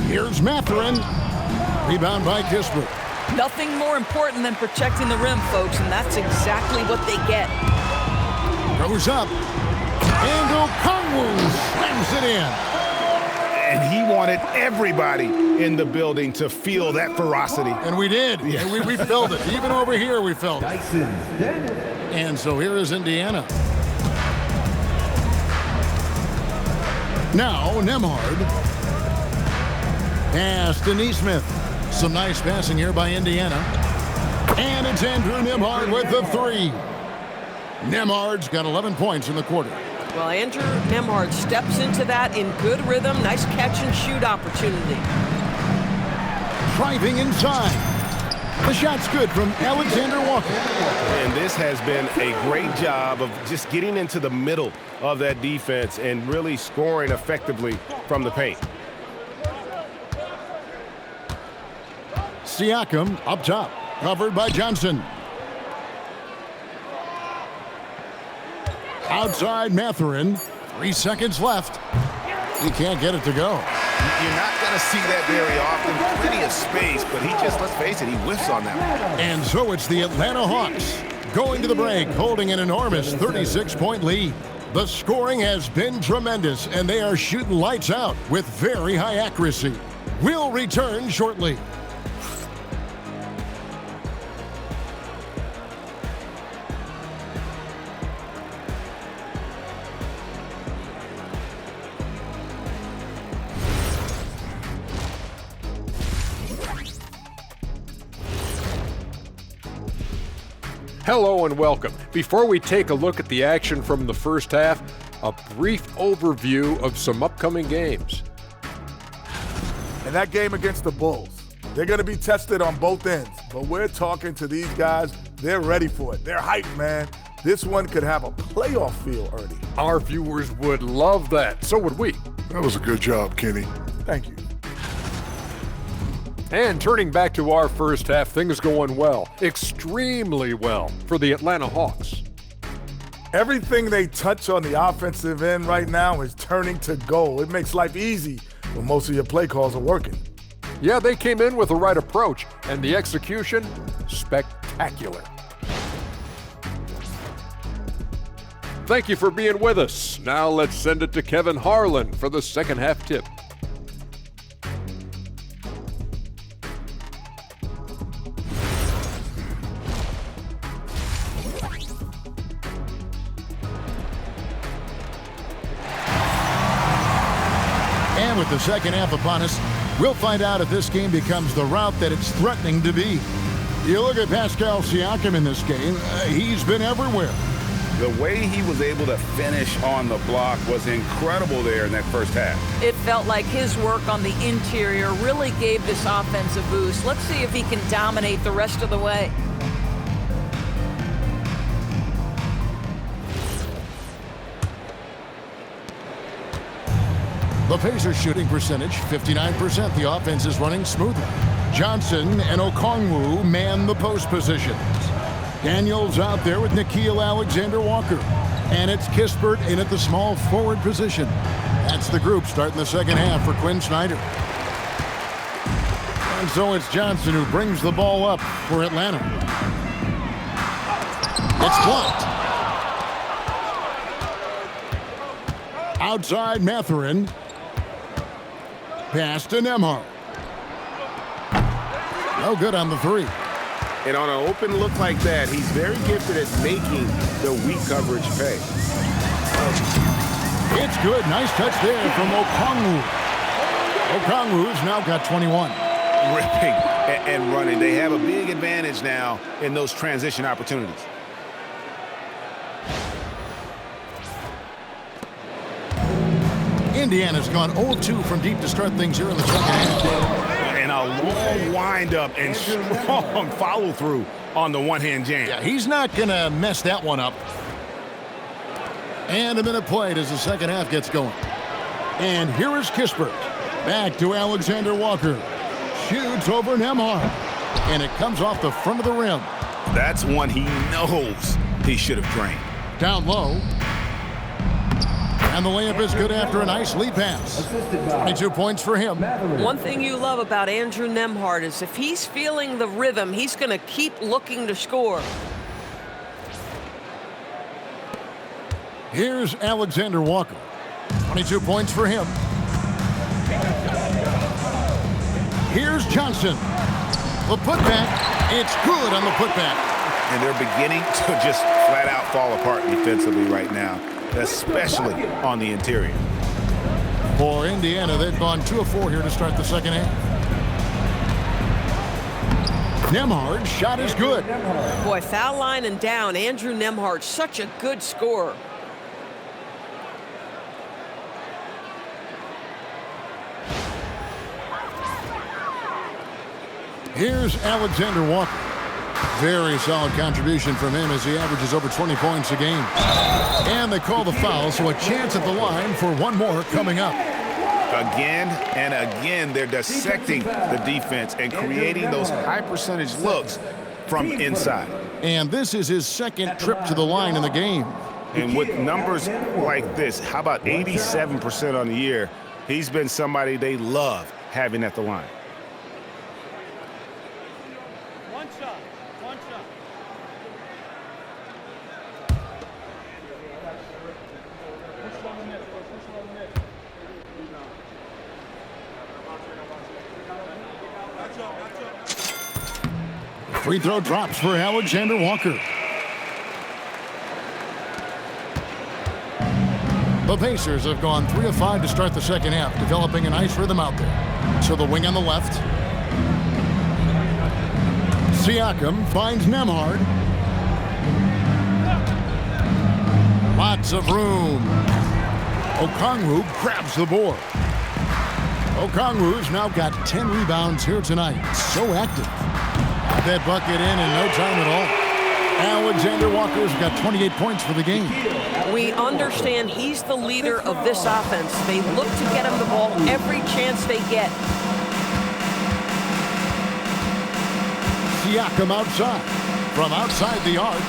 Here's Mathurin. Rebound by Kispert. Nothing more important than protecting the rim, folks, and that's exactly what they get. Goes up. And Okongwu slams it in. And he wanted everybody in the building to feel that ferocity. And we did. Yeah. And we felt it. Even over here, we felt it. And so here is Indiana. Now, Nembhard. Pass to Neesmith. Some nice passing here by Indiana. And it's Andrew Nembhard with the 3. Nembhard's got 11 points in the quarter. Well, Andrew Nembhard steps into that in good rhythm. Nice catch and shoot opportunity. Driving inside. The shot's good from Alexander Walker. And this has been a great job of just getting into the middle of that defense and really scoring effectively from the paint. Siakam up top, covered by Johnson. Outside Mathurin, 3 seconds left. He can't get it to go. You're not going to see that very often. Plenty of space, but he just, let's face it, he whiffs on that one. And so it's the Atlanta Hawks going to the break, holding an enormous 36-point lead. The scoring has been tremendous, and they are shooting lights out with very high accuracy. We'll return shortly. Hello and welcome. Before we take a look at the action from the first half, a brief overview of some upcoming games. And that game against the Bulls, they're going to be tested on both ends. But we're talking to these guys, they're ready for it. They're hyped, man. This one could have a playoff feel, Ernie. Our viewers would love that. So would we. That was a good job, Kenny. Thank you. And turning back to our first half, things going well, extremely well for the Atlanta Hawks. Everything they touch on the offensive end right now is turning to goal. It makes life easy when most of your play calls are working. Yeah, they came in with the right approach, and the execution, spectacular. Thank you for being with us. Now let's send it to Kevin Harlan for the second half tip. And with the second half upon us, we'll find out if this game becomes the route that it's threatening to be. You look at Pascal Siakam in this game, he's been everywhere. The way he was able to finish on the block was incredible there in that first half. It felt like his work on the interior really gave this offense a boost. Let's see if he can dominate the rest of the way. The Pacers' shooting percentage, 59%. The offense is running smoothly. Johnson and Okongwu man the post positions. Daniels out there with Nickeil Alexander-Walker. And it's Kispert in at the small forward position. That's the group starting the second half for Quinn Snyder. And so it's Johnson who brings the ball up for Atlanta. It's blocked. Outside Mathurin. Pass to Nembhard. No good on the three. And on an open look like that, he's very gifted at making the weak coverage pay. It's good. Nice touch there from Okongwu. Okongwu's now got 21. Ripping and running. They have a big advantage now in those transition opportunities. Indiana's gone 0-2 from deep to start things here in the second half. And a long windup and strong follow-through on the one-hand jam. Yeah, he's not going to mess that one up. And a minute played as the second half gets going. And here is Kispert. Back to Alexander Walker. Shoots over Nembhard. And it comes off the front of the rim. That's one he knows he should have drained. Down low. And the layup is good after a nice lead pass. 22 points for him. One thing you love about Andrew Nembhard is if he's feeling the rhythm, he's going to keep looking to score. Here's Alexander Walker. 22 points for him. Here's Johnson. The putback. It's good on the putback. And they're beginning to just flat out fall apart defensively right now, especially on the interior. For Indiana, they've gone 2 of 4 here to start the second half. Nembhard's shot is good. Boy, foul line and down. Andrew Nembhard, such a good scorer. Here's Alexander Walker. Very solid contribution from him as he averages over 20 points a game. And they call the foul, so a chance at the line for one more coming up. Again and again, they're dissecting the defense and creating those high percentage looks from inside. And this is his second trip to the line in the game. And with numbers like this, how about 87% on the year? He's been somebody they love having at the line. Free throw drops for Alexander Walker. The Pacers have gone 3 of 5 to start the second half, developing a nice rhythm out there. So the wing on the left. Siakam finds Nembhard. Lots of room. Okongwu grabs the board. Okongwu's now got 10 rebounds here tonight. So active. Got that bucket in no time at all. Alexander Walker's got 28 points for the game. We understand he's the leader of this offense. They look to get him the ball every chance they get. Siakam outside. From outside the arc,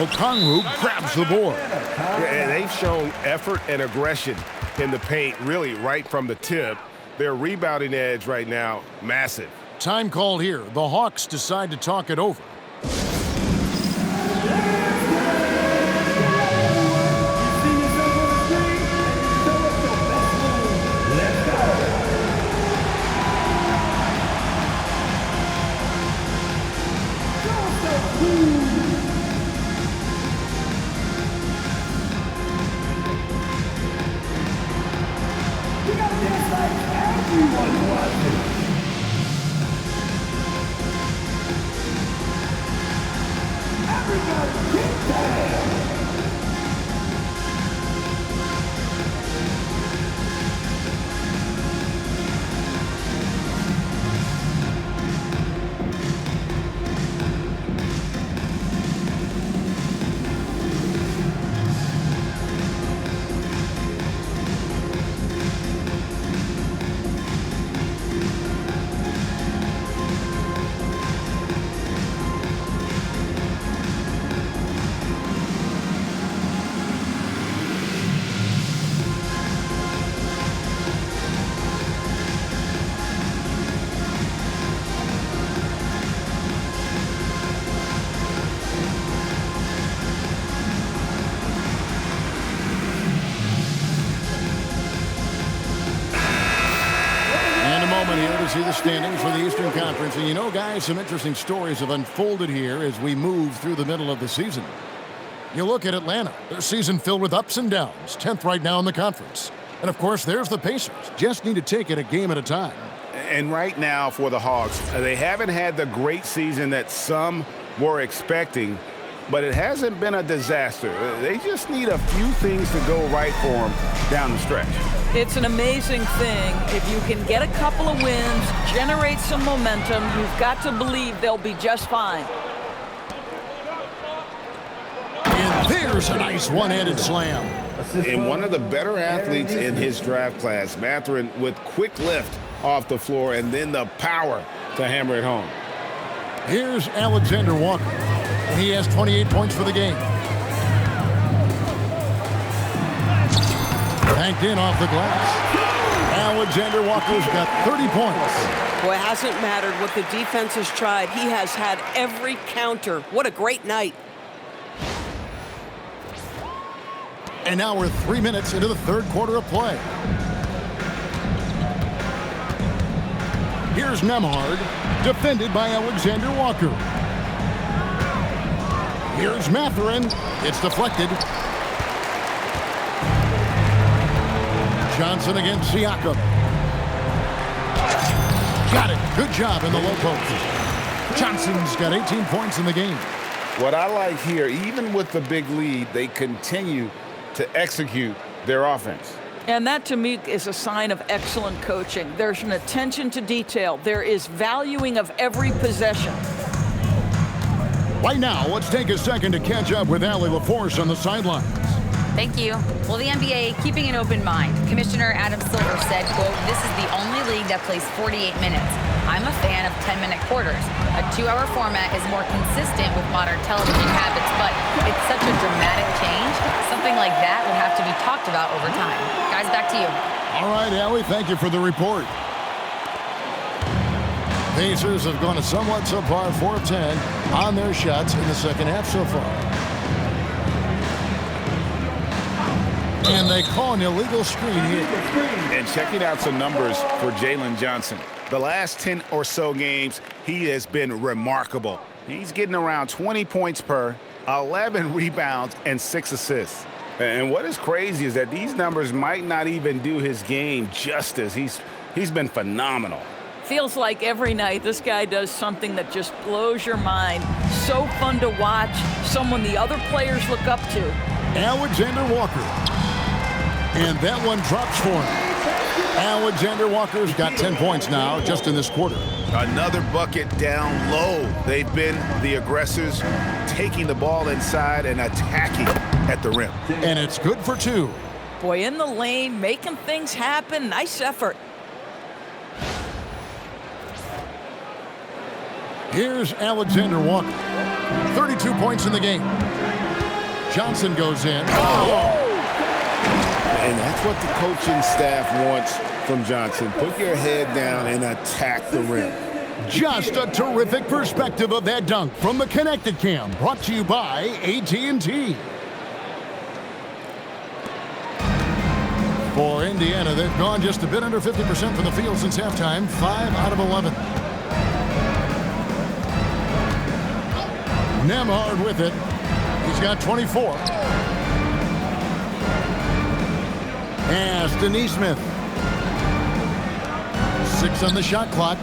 Okongwu grabs the board. And they've shown effort and aggression in the paint, really right from the tip. Their rebounding edge right now, massive. Time called here. The Hawks decide to talk it over. the standings for the Eastern Conference. And you know, guys, some interesting stories have unfolded here as we move through the middle of the season. You look at Atlanta, their season filled with ups and downs, 10th right now in the conference. And, of course, there's the Pacers. Just need to take it a game at a time. And right now for the Hawks, they haven't had the great season that some were expecting, but it hasn't been a disaster. They just need a few things to go right for them down the stretch. It's an amazing thing. If you can get a couple of wins, generate some momentum, you've got to believe they'll be just fine. And there's a nice one-handed slam. And one of the better athletes in his draft class, Mathurin, with quick lift off the floor and then the power to hammer it home. Here's Alexander Walker. He has 28 points for the game. Banked in off the glass. Alexander Walker's got 30 points. Boy, it hasn't mattered what the defense has tried. He has had every counter. What a great night. And now we're 3 minutes into the third quarter of play. Here's Nembhard, defended by Alexander Walker. Here's Mathurin. It's deflected. Johnson against Siakam. Got it. Good job in the low post. Johnson's got 18 points in the game. What I like here, even with the big lead, they continue to execute their offense. And that, to me, is a sign of excellent coaching. There's an attention to detail. There is valuing of every possession. Right now, let's take a second to catch up with Allie LaForce on the sidelines. Thank you. Well, the NBA keeping an open mind. Commissioner Adam Silver said, quote, "This is the only league that plays 48 minutes. I'm a fan of 10-minute quarters. A 2-hour format is more consistent with modern television habits, but it's such a dramatic change. Something like that would have to be talked about over time." Guys, back to you. All right, Allie, thank you for the report. Pacers have gone a somewhat subpar 4 of 10 on their shots in the second half so far. And they call an illegal screen here. And checking out some numbers for Jalen Johnson. The last 10 or so games, he has been remarkable. He's getting around 20 points per, 11 rebounds, and 6 assists. And what is crazy is that these numbers might not even do his game justice. He's been phenomenal. Feels like every night this guy does something that just blows your mind. So fun to watch, someone the other players look up to. Alexander Walker. And that one drops for him. Alexander Walker's got 10 points now just in this quarter. Another bucket down low. They've been the aggressors, taking the ball inside and attacking at the rim. And it's good for 2. Boy, in the lane, making things happen. Nice effort. Here's Alexander Walker. 32 points in the game. Johnson goes in. Oh! And that's what the coaching staff wants from Johnson. Put your head down and attack the rim. Just a terrific perspective of that dunk from the Connected Cam, brought to you by AT&T. For Indiana, they've gone just a bit under 50% from the field since halftime, 5 out of 11. Nembhard with it. He's got 24. Pass to Neesmith. 6 on the shot clock.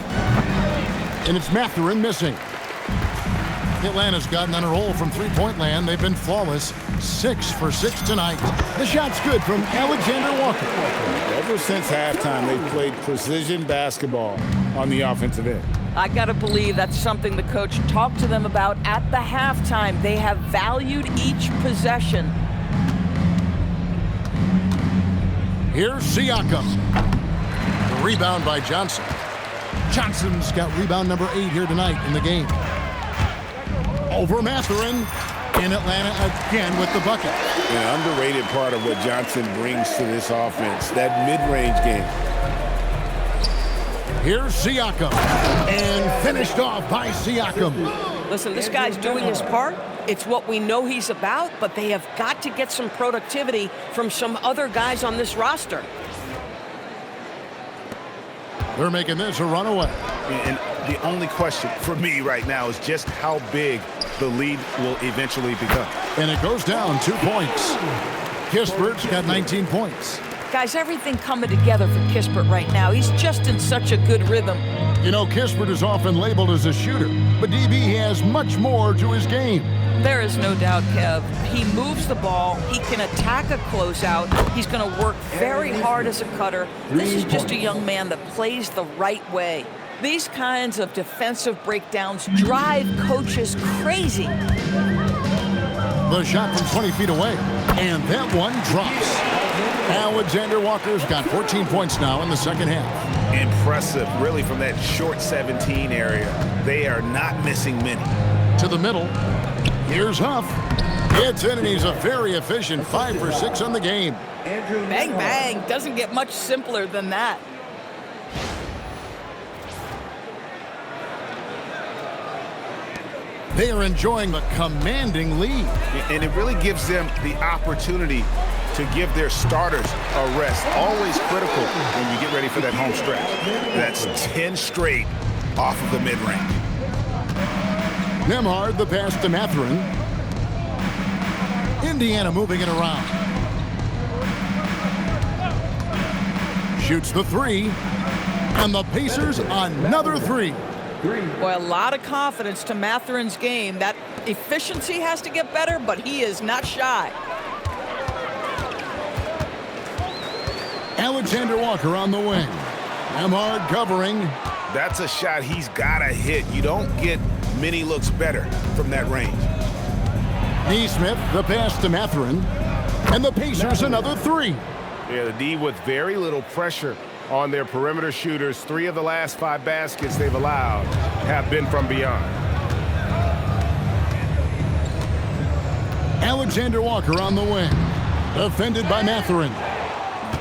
And it's Mathurin missing. Atlanta's gotten on a roll from three-point land. They've been flawless. 6 for 6 tonight. The shot's good from Alexander Walker. Ever since halftime, they've played precision basketball on the offensive end. I got to believe that's something the coach talked to them about at the halftime. They have valued each possession. Here's Siakam. The rebound by Johnson. Johnson's got rebound number 8 here tonight in the game. Over Mathurin. In Atlanta again with the bucket. An underrated part of what Johnson brings to this offense, that mid-range game. Here's Siakam. And finished off by Siakam. Listen, this guy's doing his part. It's what we know he's about, but they have got to get some productivity from some other guys on this roster. They're making this a runaway. And the only question for me right now is just how big the lead will eventually become. And it goes down 2 points. Kispert's got 19 points. Guys, everything coming together for Kispert right now. He's just in such a good rhythm. You know, Kispert is often labeled as a shooter, but DB has much more to his game. There is no doubt, Kev. He moves the ball. He can attack a closeout. He's going to work very hard as a cutter. This is just a young man that plays the right way. These kinds of defensive breakdowns drive coaches crazy. The shot from 20 feet away, and that one drops. Alexander Walker's got 14 points now in the second half. Impressive, really, from that short 17 area. They are not missing many. To the middle. Here's Huff. Gets in, and he's a very efficient 5 for 6 on the game. Bang, bang. Doesn't get much simpler than that. They are enjoying the commanding lead. And it really gives them the opportunity to give their starters a rest. Always critical when you get ready for that home stretch. That's 10 straight off of the mid-range. Nembhard, the pass to Mathurin. Indiana moving it around. Shoots the 3. And the Pacers another 3. Boy, a lot of confidence to Mathurin's game. That efficiency has to get better, but he is not shy. Alexander Walker on the wing. Nembhard covering. That's a shot he's got to hit. You don't get many looks better from that range. Neesmith, the pass to Mathurin. And the Pacers another 3. Yeah, the D with very little pressure on their perimeter shooters. 3 of the last 5 baskets they've allowed have been from beyond. Alexander Walker on the wing. Defended by Mathurin.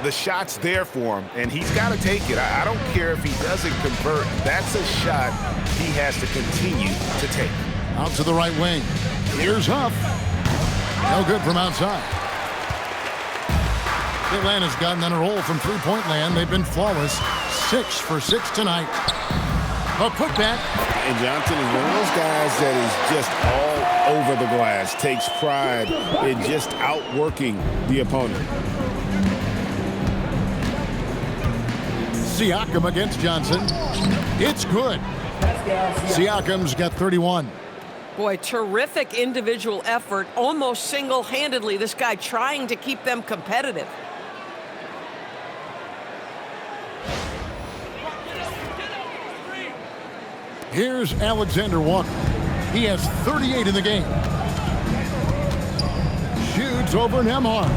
The shot's there for him, and he's got to take it. I don't care if he doesn't convert. That's a shot he has to continue to take. Out to the right wing. Here's Huff. No good from outside. Atlanta's gotten on a roll from three-point land. They've been flawless. 6 for 6 tonight. A putback. And Johnson is one of those guys that is just all over the glass. Takes pride in just outworking the opponent. Siakam against Johnson. It's good. Siakam's got 31. Boy, terrific individual effort. Almost single-handedly, this guy trying to keep them competitive. Here's Alexander Walker. He has 38 in the game. Shoots over Nembhard.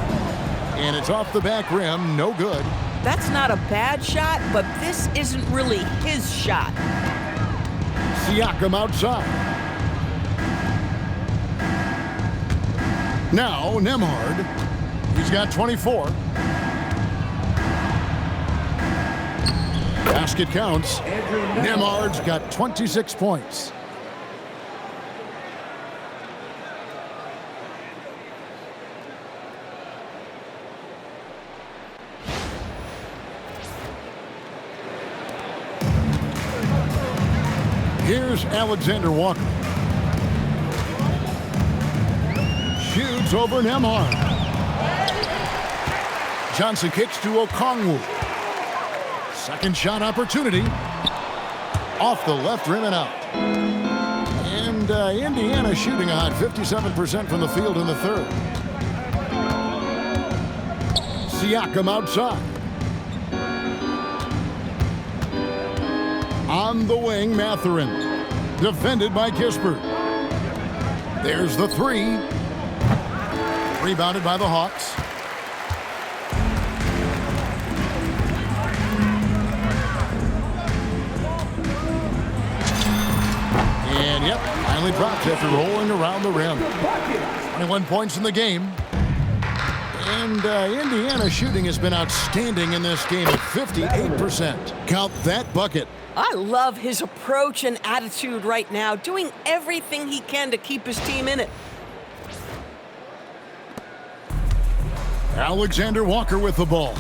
And it's off the back rim. No good. That's not a bad shot, but this isn't really his shot. Siakam outside. Now Nembhard. He's got 24. Basket counts. Nembhard's got 26 points. Here's Alexander Walker. Shoots over Nembhard. Johnson kicks to Okongwu. Second shot opportunity. Off the left rim and out. And Indiana shooting a hot 57% from the field in the third. Siakam outside. On the wing, Mathurin. Defended by Kispert. There's the 3. Rebounded by the Hawks. And yep, finally dropped after rolling around the rim. 21 points in the game. And Indiana shooting has been outstanding in this game at 58%. Count that bucket. I love his approach and attitude right now, doing everything he can to keep his team in it. Alexander Walker with the ball.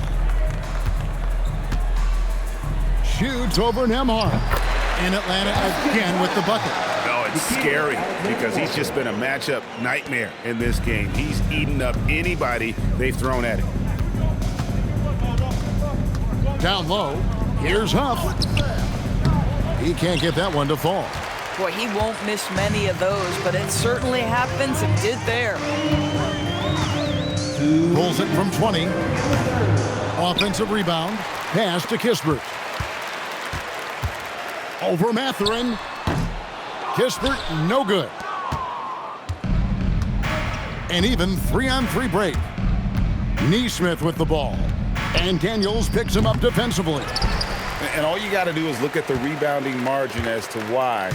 shoots over Nembhard. And Atlanta again with the bucket. No, it's scary because he's just been a matchup nightmare in this game. He's eaten up anybody they've thrown at him. Down low, here's Huff. He can't get that one to fall. Boy, he won't miss many of those, but it certainly happens. It did there. Pulls it from 20. Offensive rebound. Pass to Kispert. Over Mathurin. Kispert, no good. And even 3-on-3 break. Neesmith with the ball. And Daniels picks him up defensively. And all you got to do is look at the rebounding margin as to why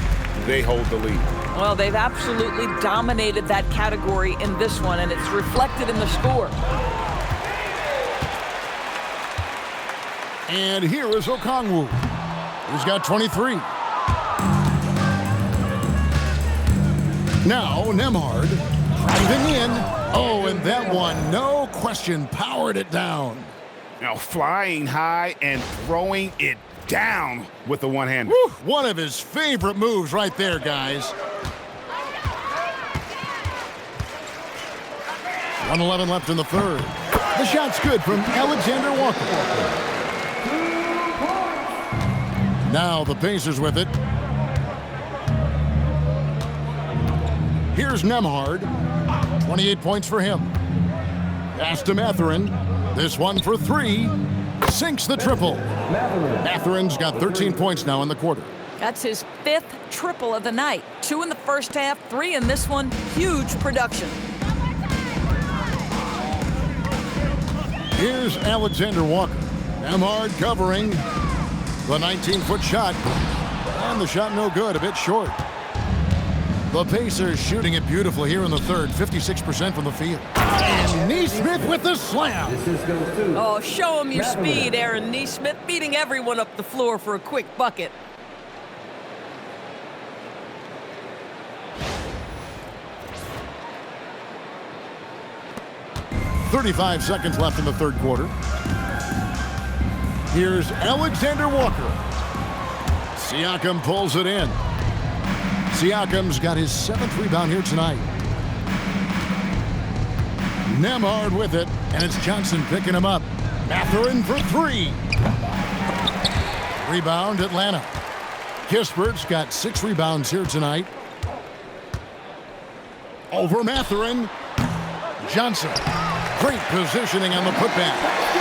they hold the lead. Well, they've absolutely dominated that category in this one, and it's reflected in the score. And here is Okongwu, who's got 23. Now Nembhard driving in. Oh, and that one, no question, powered it down. Now flying high and throwing it down with the one-hander. One of his favorite moves right there, guys. 1:11 left in the third. The shot's good from Alexander Walker. Now the Pacers with it. Here's Nembhard. 28 points for him. Pass to Mathurin. This one for three. Sinks the triple. Mathurin's got 13 points now in the quarter. That's his 5th triple of the night. 2 in the first half, 3 in this one. Huge production. Here's Alexander Walker. Nembhard covering the 19-foot shot. And the shot no good, a bit short. The Pacers shooting it beautifully here in the third, 56% from the field. And Neesmith with the slam. Oh, show him your speed, Aaron Neesmith, beating everyone up the floor for a quick bucket. .35 seconds left in the third quarter. Here's Alexander Walker. Siakam pulls it in. Siakam's got his 7th rebound here tonight. Nembhard with it, and it's Johnson picking him up. Mathurin for 3. Rebound, Atlanta. Kispert's got 6 rebounds here tonight. Over Mathurin. Johnson. Great positioning on the putback.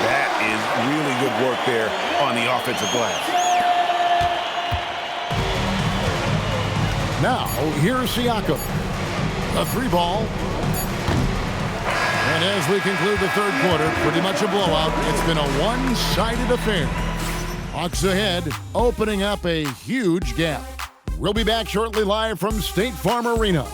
That is really good work there on the offensive glass. Now, here's Siakam. The 3-ball. And as we conclude the third quarter, pretty much a blowout. It's been a one-sided affair. Hawks ahead, opening up a huge gap. We'll be back shortly live from State Farm Arena.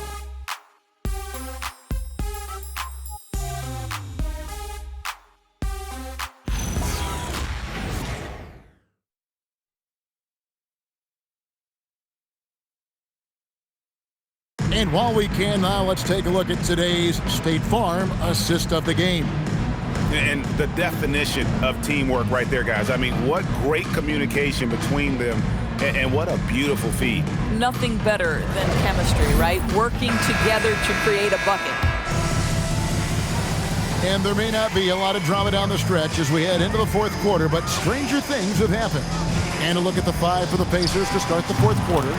And while we can now, let's take a look at today's State Farm assist of the game. And the definition of teamwork right there, guys. I mean, what great communication between them, and what a beautiful feed. Nothing better than chemistry, right? Working together to create a bucket. And there may not be a lot of drama down the stretch as we head into the fourth quarter, but stranger things have happened. And a look at the 5 for the Pacers to start the fourth quarter.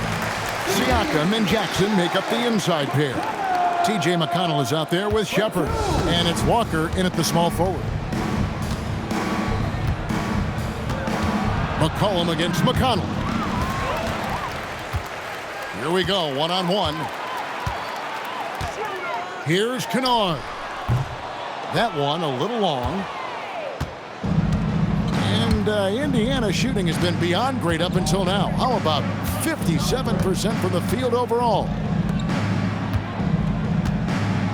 Siakam and Jackson make up the inside pair. TJ McConnell is out there with Shepard. And it's Walker in at the small forward. McCollum against McConnell. Here we go, one-on-one. Here's Kennard. That one a little long. And Indiana shooting has been beyond great up until now. How about 57% from the field overall?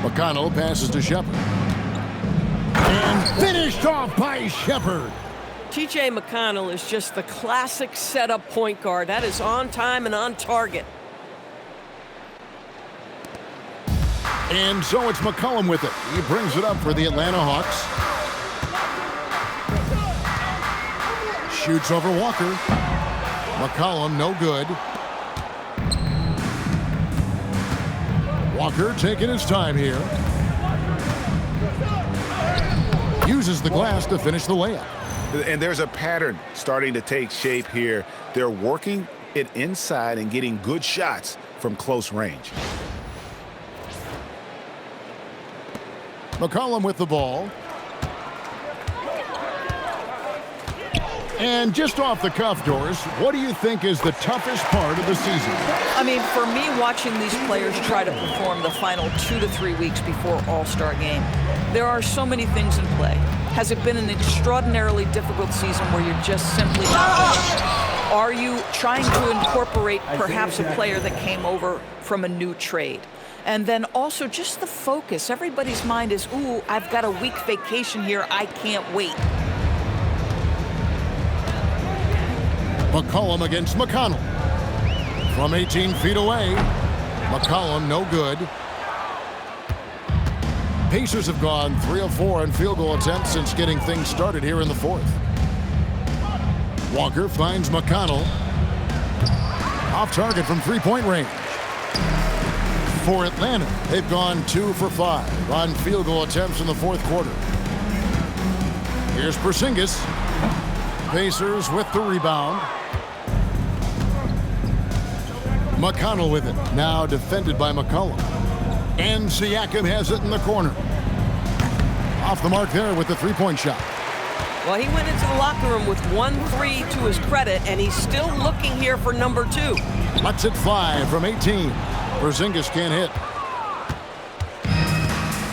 McConnell passes to Shepard. And finished off by Shepard. TJ McConnell is just the classic setup point guard. That is on time and on target. And so it's McCollum with it. He brings it up for the Atlanta Hawks. Shoots over Walker. McCollum, no good. Walker taking his time here. Uses the glass to finish the layup. And there's a pattern starting to take shape here. They're working it inside and getting good shots from close range. McCollum with the ball. And just off the cuff, Doris, what do you think is the toughest part of the season? I mean, for me, watching these players try to perform the final 2 to 3 weeks before All-Star game, there are so many things in play. Has it been an extraordinarily difficult season where you're just simply not winning? Are you trying to incorporate perhaps a player that came over from a new trade? And then also just the focus. Everybody's mind is, ooh, I've got a week vacation here. I can't wait. McCollum against McConnell. From 18 feet away. McCollum, no good. Pacers have gone 3 of 4 on field goal attempts since getting things started here in the fourth. Walker finds McConnell. Off target from three-point range. For Atlanta, they've gone 2 for 5 on field goal attempts in the fourth quarter. Here's Porzingis. Pacers with the rebound. McConnell with it, now defended by McCollum. And Siakam has it in the corner. Off the mark there with the three-point shot. Well, he went into the locker room with 1-3 to his credit, and he's still looking here for number 2. Lets it fly from 18. Porzingis can't hit.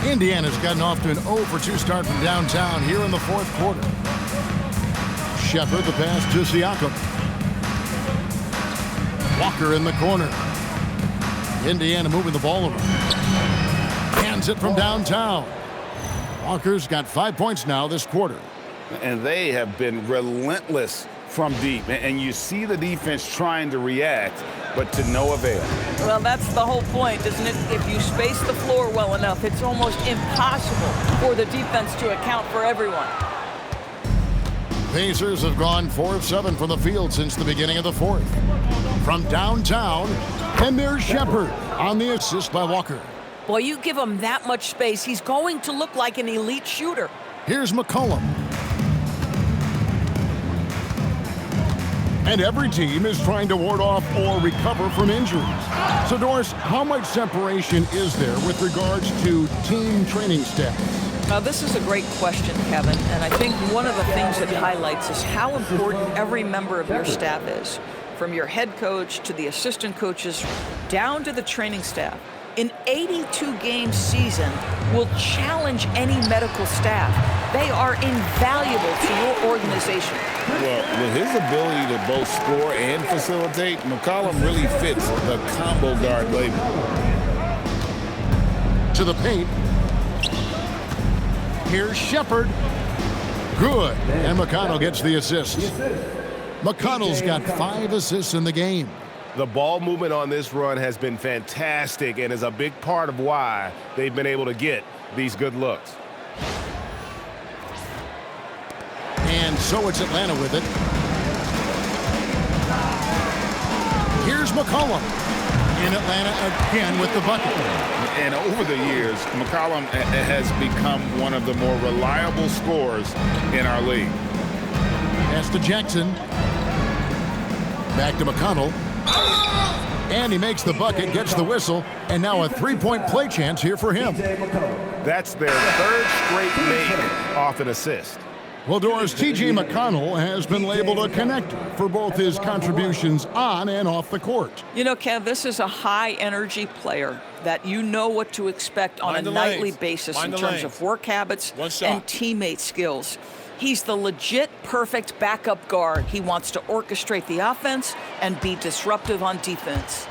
Indiana's gotten off to an 0 for 2 start from downtown here in the fourth quarter. Shepard the pass to Siakam. Walker in the corner. Indiana moving the ball over. Hands it from downtown. Walker's got 5 points now this quarter. And they have been relentless from deep. And you see the defense trying to react, but to no avail. Well, that's the whole point, isn't it? If you space the floor well enough, it's almost impossible for the defense to account for everyone. Pacers have gone 4 of 7 from the field since the beginning of the fourth. From downtown, and there's Shepard on the assist by Walker. Boy, you give him that much space, he's going to look like an elite shooter. Here's McCollum. And every team is trying to ward off or recover from injuries. So, Doris, how much separation is there with regards to team training staff? Now, this is a great question, Kevin, and I think one of the things it highlights is how important every member of your staff is, from your head coach to the assistant coaches, down to the training staff. An 82-game season will challenge any medical staff. They are invaluable to your organization. Well, with his ability to both score and facilitate, McCollum really fits the combo guard label. To the paint. Here's Shepard. Good. And McConnell gets the assist. McConnell's got 5 assists in the game. The ball movement on this run has been fantastic and is a big part of why they've been able to get these good looks. And so it's Atlanta with it. Here's McCollum. In Atlanta again with the bucket. And over the years, McCollum has become one of the more reliable scorers in our league. Pass to Jackson. Back to McConnell. And he makes the bucket, gets the whistle, and now a three-point play chance here for him. That's their 3rd straight make off an assist. Well, Doris, T.J. McConnell has been labeled a connector for both his contributions on and off the court. You know, Kev, this is a high-energy player that you know what to expect on a nightly basis in terms of work habits and teammate skills. He's the legit perfect backup guard. He wants to orchestrate the offense and be disruptive on defense.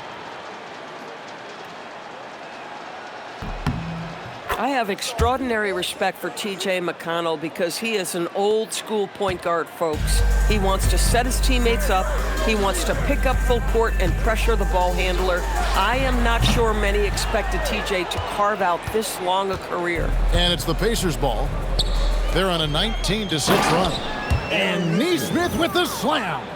I have extraordinary respect for T.J. McConnell because he is an old-school point guard, folks. He wants to set his teammates up. He wants to pick up full court and pressure the ball handler. I am not sure many expected T.J. to carve out this long a career. And it's the Pacers' ball. They're on a 19-6 run. And Neesmith with the slam.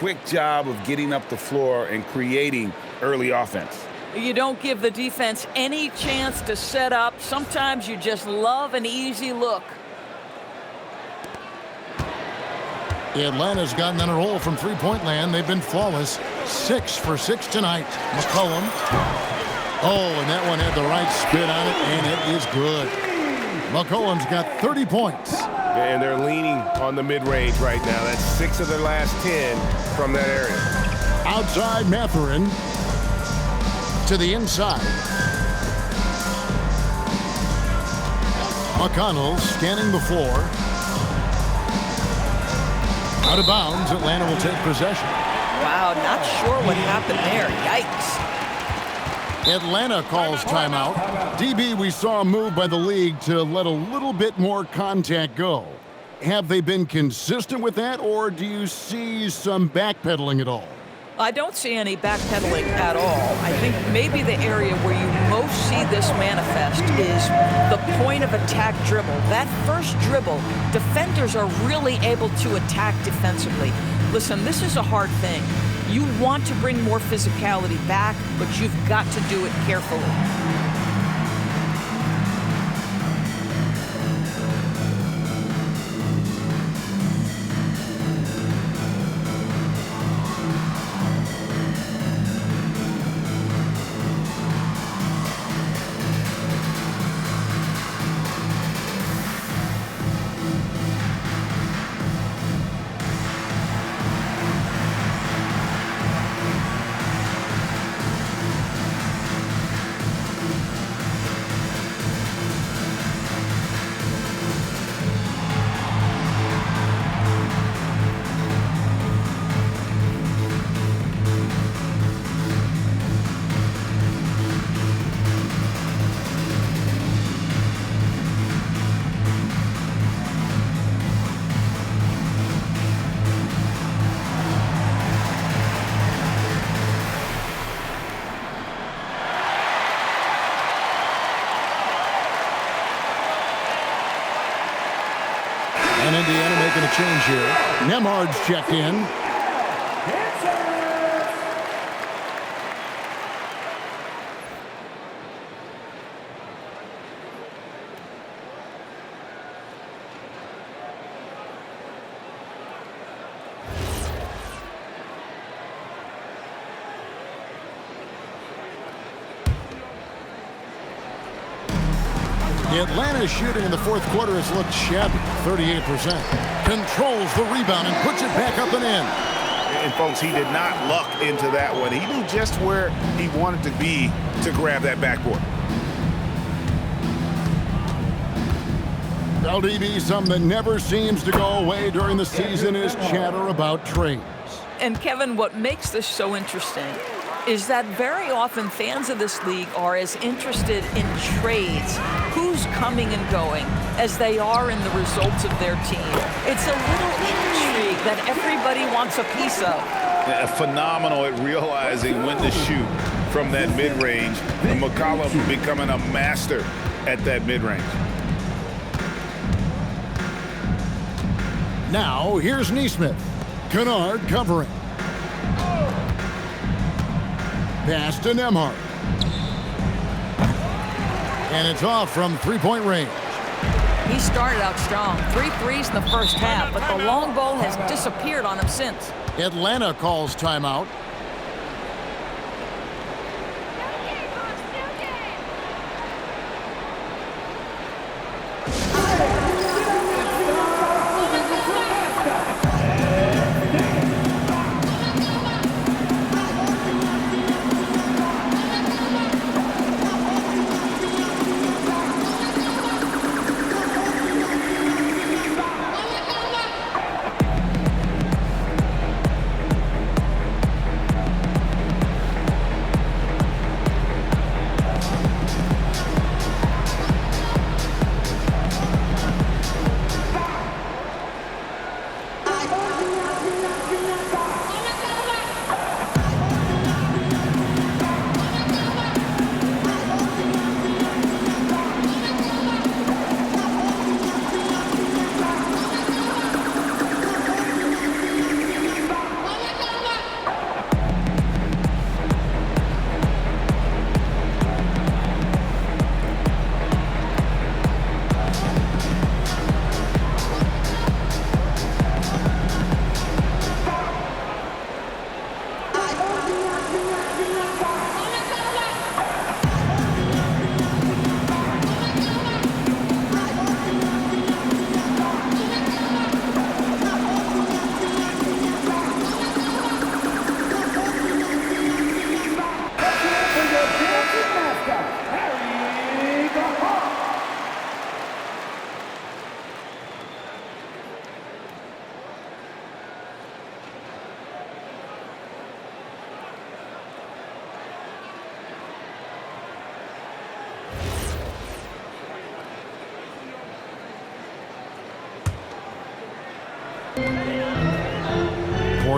quick job of getting up the floor and creating early offense. You don't give the defense any chance to set up. Sometimes you just love an easy look. Atlanta's gotten on a roll from three-point land. They've been flawless. 6 for 6 tonight. McCollum. Oh, and that one had the right spin on it, and it is good. McCollum's got 30 points. And they're leaning on the mid-range right now. That's 6 of their last 10 from that area. Outside Mathurin. To the inside. McConnell scanning the floor. Out of bounds, Atlanta will take possession. Wow, not sure what happened there. Yikes. Atlanta calls timeout. DB, we saw a move by the league to let a little bit more contact go. Have they been consistent with that, or do you see some backpedaling at all? I don't see any backpedaling at all. I think maybe the area where you most see this manifest is the point of attack dribble. That first dribble, defenders are really able to attack defensively. Listen, this is a hard thing. You want to bring more physicality back, but you've got to do it carefully. And Indiana making a change here. Nemhard's checked in. Atlanta's shooting in the fourth quarter has looked shabby, 38%. Controls the rebound and puts it back up and in. And folks, he did not luck into that one. He knew just where he wanted to be to grab that backboard. LDB, something that never seems to go away during the season is chatter about trades. And Kevin, what makes this so interesting is that very often fans of this league are as interested in trades, who's coming and going, as they are in the results of their team. It's a little intrigue that everybody wants a piece of. Phenomenal at realizing when to shoot from that mid-range. And McCollum becoming a master at that mid-range. Now, here's Neesmith. Kennard covering. Pass to Nemhard. And it's off from three-point range. He started out strong. 3 threes in the first half, but the long ball has disappeared on him since. Atlanta calls timeout.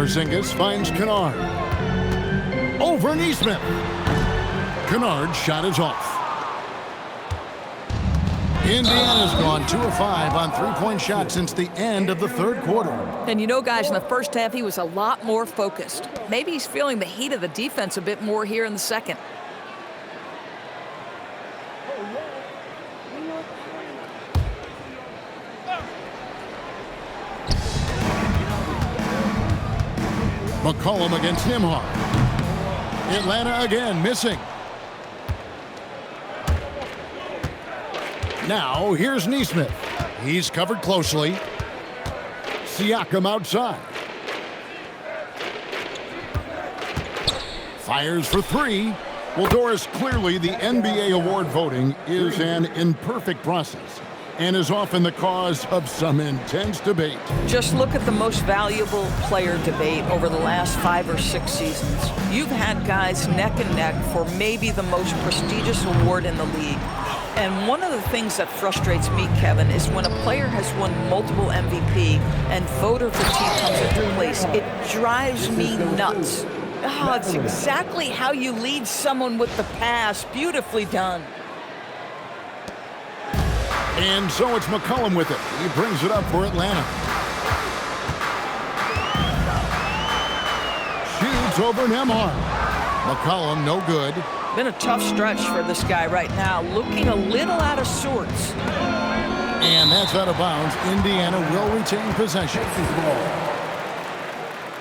Porzingis finds Kennard. Over Neesmith. Kennard's shot is off. Indiana's gone 2 of 5 on three-point shots since the end of the third quarter. And you know, guys, in the first half, he was a lot more focused. Maybe he's feeling the heat of the defense a bit more here in the second. McCollum against Nembhard. Atlanta again missing. Now here's Neesmith. He's covered closely. Siakam outside. Fires for three. Well, Doris, clearly the NBA award voting is an imperfect process and is often the cause of some intense debate. Just look at the most valuable player debate over the last 5 or 6 seasons. You've had guys neck and neck for maybe the most prestigious award in the league. And one of the things that frustrates me, Kevin, is when a player has won multiple MVP and voter fatigue comes into place. It drives me nuts. Oh, it's exactly how you lead someone with the pass. Beautifully done. And so it's McCollum with it. He brings it up for Atlanta. Shoots over Nembhard. McCollum, no good. Been a tough stretch for this guy right now, looking a little out of sorts. And that's out of bounds. Indiana will retain possession.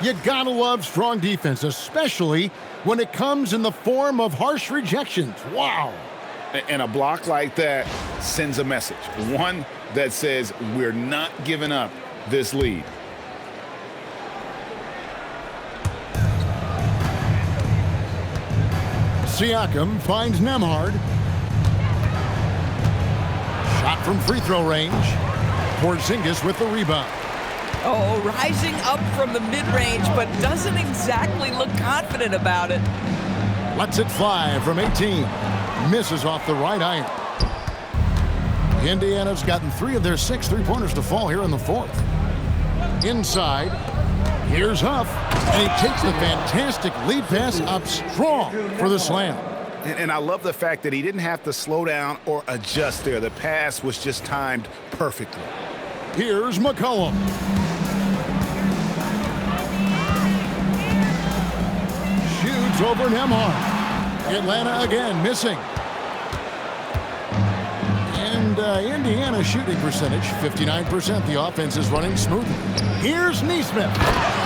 You gotta love strong defense, especially when it comes in the form of harsh rejections. Wow. And a block like that sends a message. One that says we're not giving up this lead. Siakam finds Nembhard. Shot from free throw range. Porzingis with the rebound. Oh, rising up from the mid-range, but doesn't exactly look confident about it. Lets it fly from 18. Misses off the right iron. Indiana's gotten 3 of their 6 three-pointers to fall here in the fourth. Inside, here's Huff, and he takes the fantastic lead pass up strong for the slam. And I love the fact that he didn't have to slow down or adjust there. The pass was just timed perfectly. Here's McCollum. Shoots over Nembhard. Atlanta again missing. And Indiana shooting percentage, 59%. The offense is running smoothly. Here's Neesmith.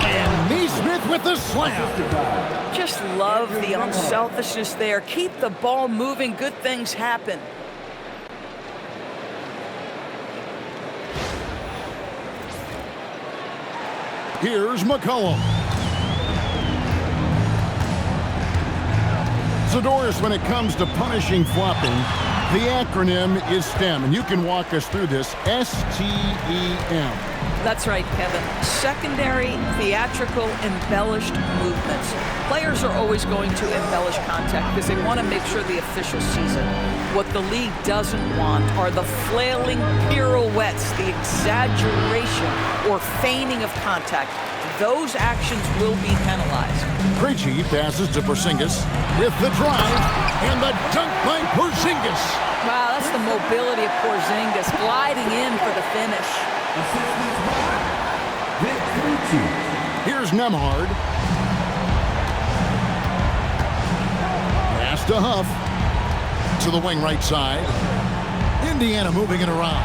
And Neesmith with the slam. Just love the unselfishness there. Keep the ball moving. Good things happen. Here's McCollum. Doris, when it comes to punishing flopping, the acronym is STEM, and you can walk us through this. S-T-E-M. That's right, Kevin. Secondary, theatrical, embellished movements. Players are always going to embellish contact because they want to make sure the official sees it. What the league doesn't want are the flailing pirouettes, the exaggeration or feigning of contact. Those actions will be penalized. Krejci passes to Porzingis with the drive and the dunk by Porzingis. Wow, that's the mobility of Porzingis gliding in for the finish. Here's Nembhard. Pass to Huff. To the wing right side. Indiana moving it around.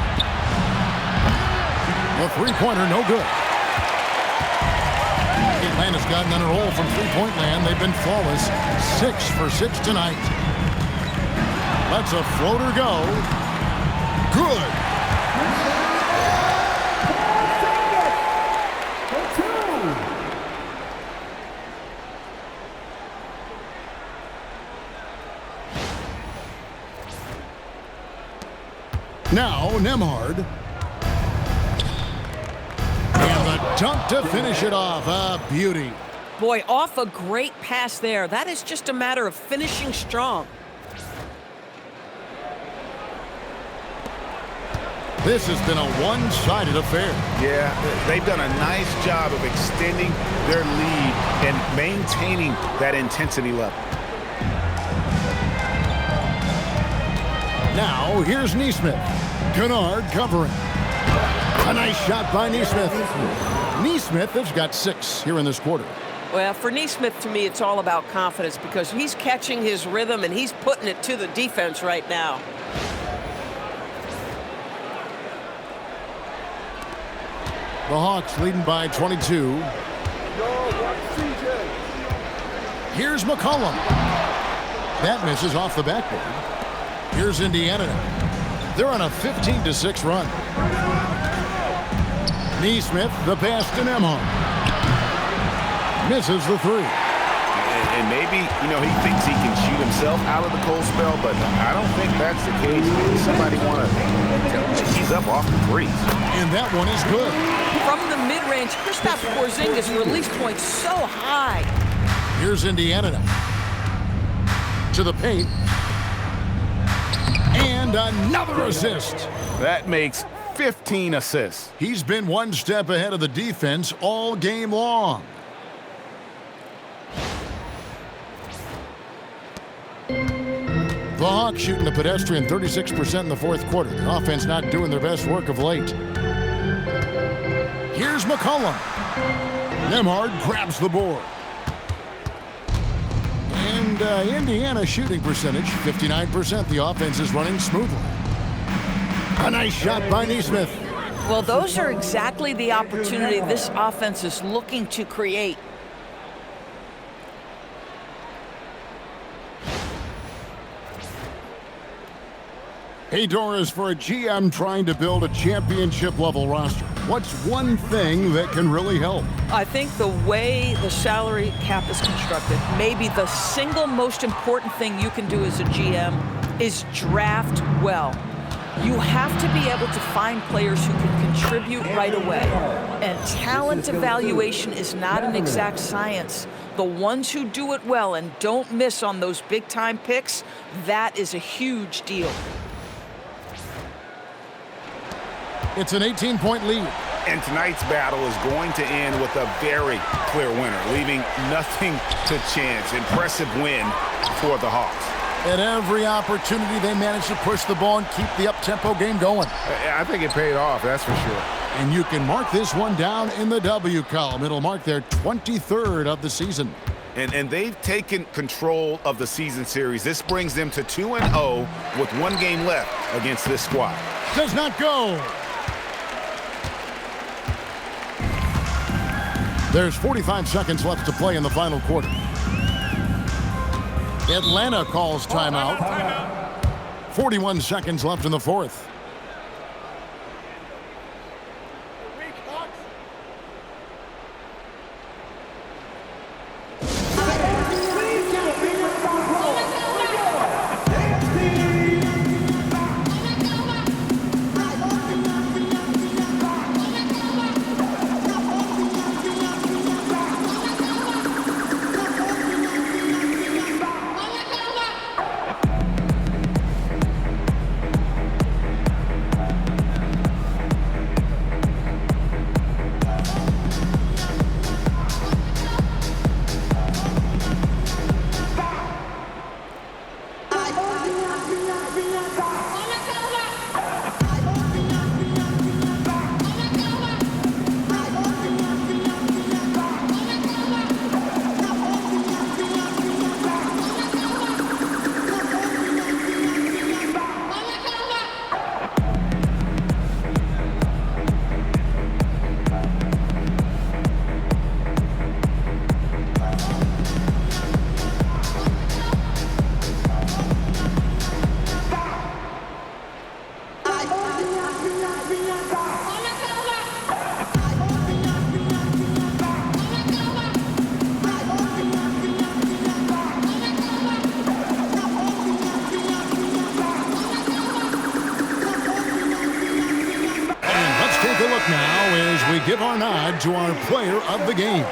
The three-pointer, no good. Atlanta's gotten on a roll from three-point land. They've been flawless. 6 for 6 tonight. Let's a floater go. Good. Now Nembhard. And the dunk to finish it off. A beauty. Boy, off a great pass there. That is just a matter of finishing strong. This has been a one-sided affair. Yeah, they've done a nice job of extending their lead and maintaining that intensity level. Now, here's Neesmith. Kennard covering. A nice shot by Neesmith. Neesmith has got 6 here in this quarter. Well, for Neesmith, to me, it's all about confidence because he's catching his rhythm and he's putting it to the defense right now. The Hawks leading by 22. Here's McCollum. That misses off the backboard. Here's Indiana now. They're on a 15-6 run. Neesmith, the pass to Nembhard. Misses the 3. And maybe, he thinks he can shoot himself out of the cold spell, but I don't think that's the case. Maybe somebody want to ease up off the threes. And that one is good. From the mid-range, Kristaps Porzingis' release point so high. Here's Indiana now. To the paint. And another assist. That makes 15 assists. He's been one step ahead of the defense all game long. The Hawks shooting the pedestrian 36% in the fourth quarter. The offense not doing their best work of late. Here's McCollum. Nembhard grabs the board. And Indiana shooting percentage, 59%. The offense is running smoothly. A nice shot by Neesmith. Well, those are exactly the opportunity this offense is looking to create. Hey, Doris, for a GM trying to build a championship-level roster, what's one thing that can really help? I think the way the salary cap is constructed, maybe the single most important thing you can do as a GM is draft well. You have to be able to find players who can contribute right away. And talent evaluation is not an exact science. The ones who do it well and don't miss on those big-time picks, that is a huge deal. It's an 18-point lead. And tonight's battle is going to end with a very clear winner, leaving nothing to chance. Impressive win for the Hawks. At every opportunity, they managed to push the ball and keep the up-tempo game going. I think it paid off, that's for sure. And you can mark this one down in the W column. It'll mark their 23rd of the season. And they've taken control of the season series. This brings them to 2-0 with 1 game left against this squad. Does not go. There's 45 seconds left to play in the final quarter. Atlanta calls timeout. 41 seconds left in the fourth. Now as we give our nod to our player of the game.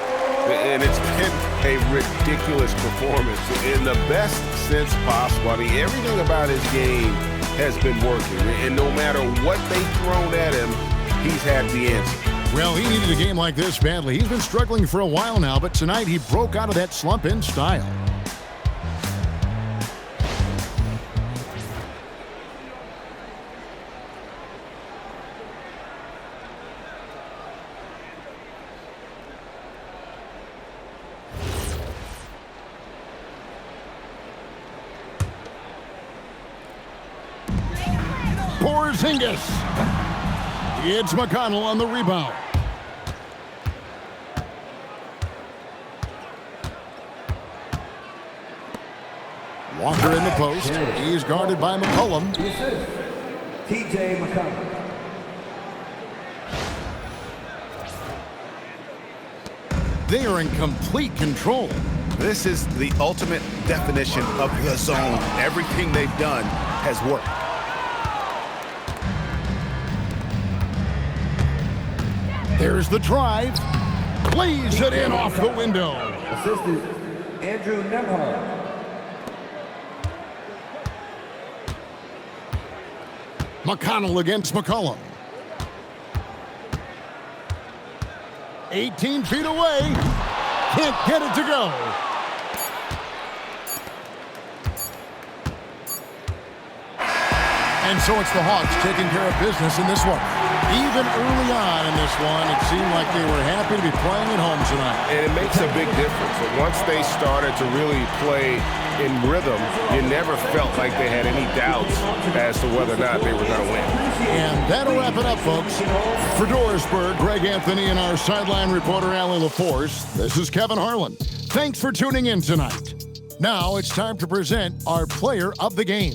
And it's been a ridiculous performance in the best sense possible. I mean, everything about his game has been working, and no matter what they've thrown at him, he's had the answer. Well, he needed a game like this badly. He's been struggling for a while now, but tonight he broke out of that slump in style. Porzingis. It's McConnell on the rebound. Walker in the post. He's guarded by McCollum. TJ McConnell. They are in complete control. This is the ultimate definition of the zone. Everything they've done has worked. There's the drive. Plays it in off the window. Assistant Andrew Nemhart. McConnell against McCollum. 18 feet away. Can't get it to go. And so it's the Hawks taking care of business in this one. Even early on in this one, it seemed like they were happy to be playing at home tonight. And it makes a big difference. And once they started to really play in rhythm, you never felt like they had any doubts as to whether or not they were going to win. And that'll wrap it up, folks. For Dorisburg, Greg Anthony and our sideline reporter, Allie LaForce, this is Kevin Harlan. Thanks for tuning in tonight. Now it's time to present our player of the game.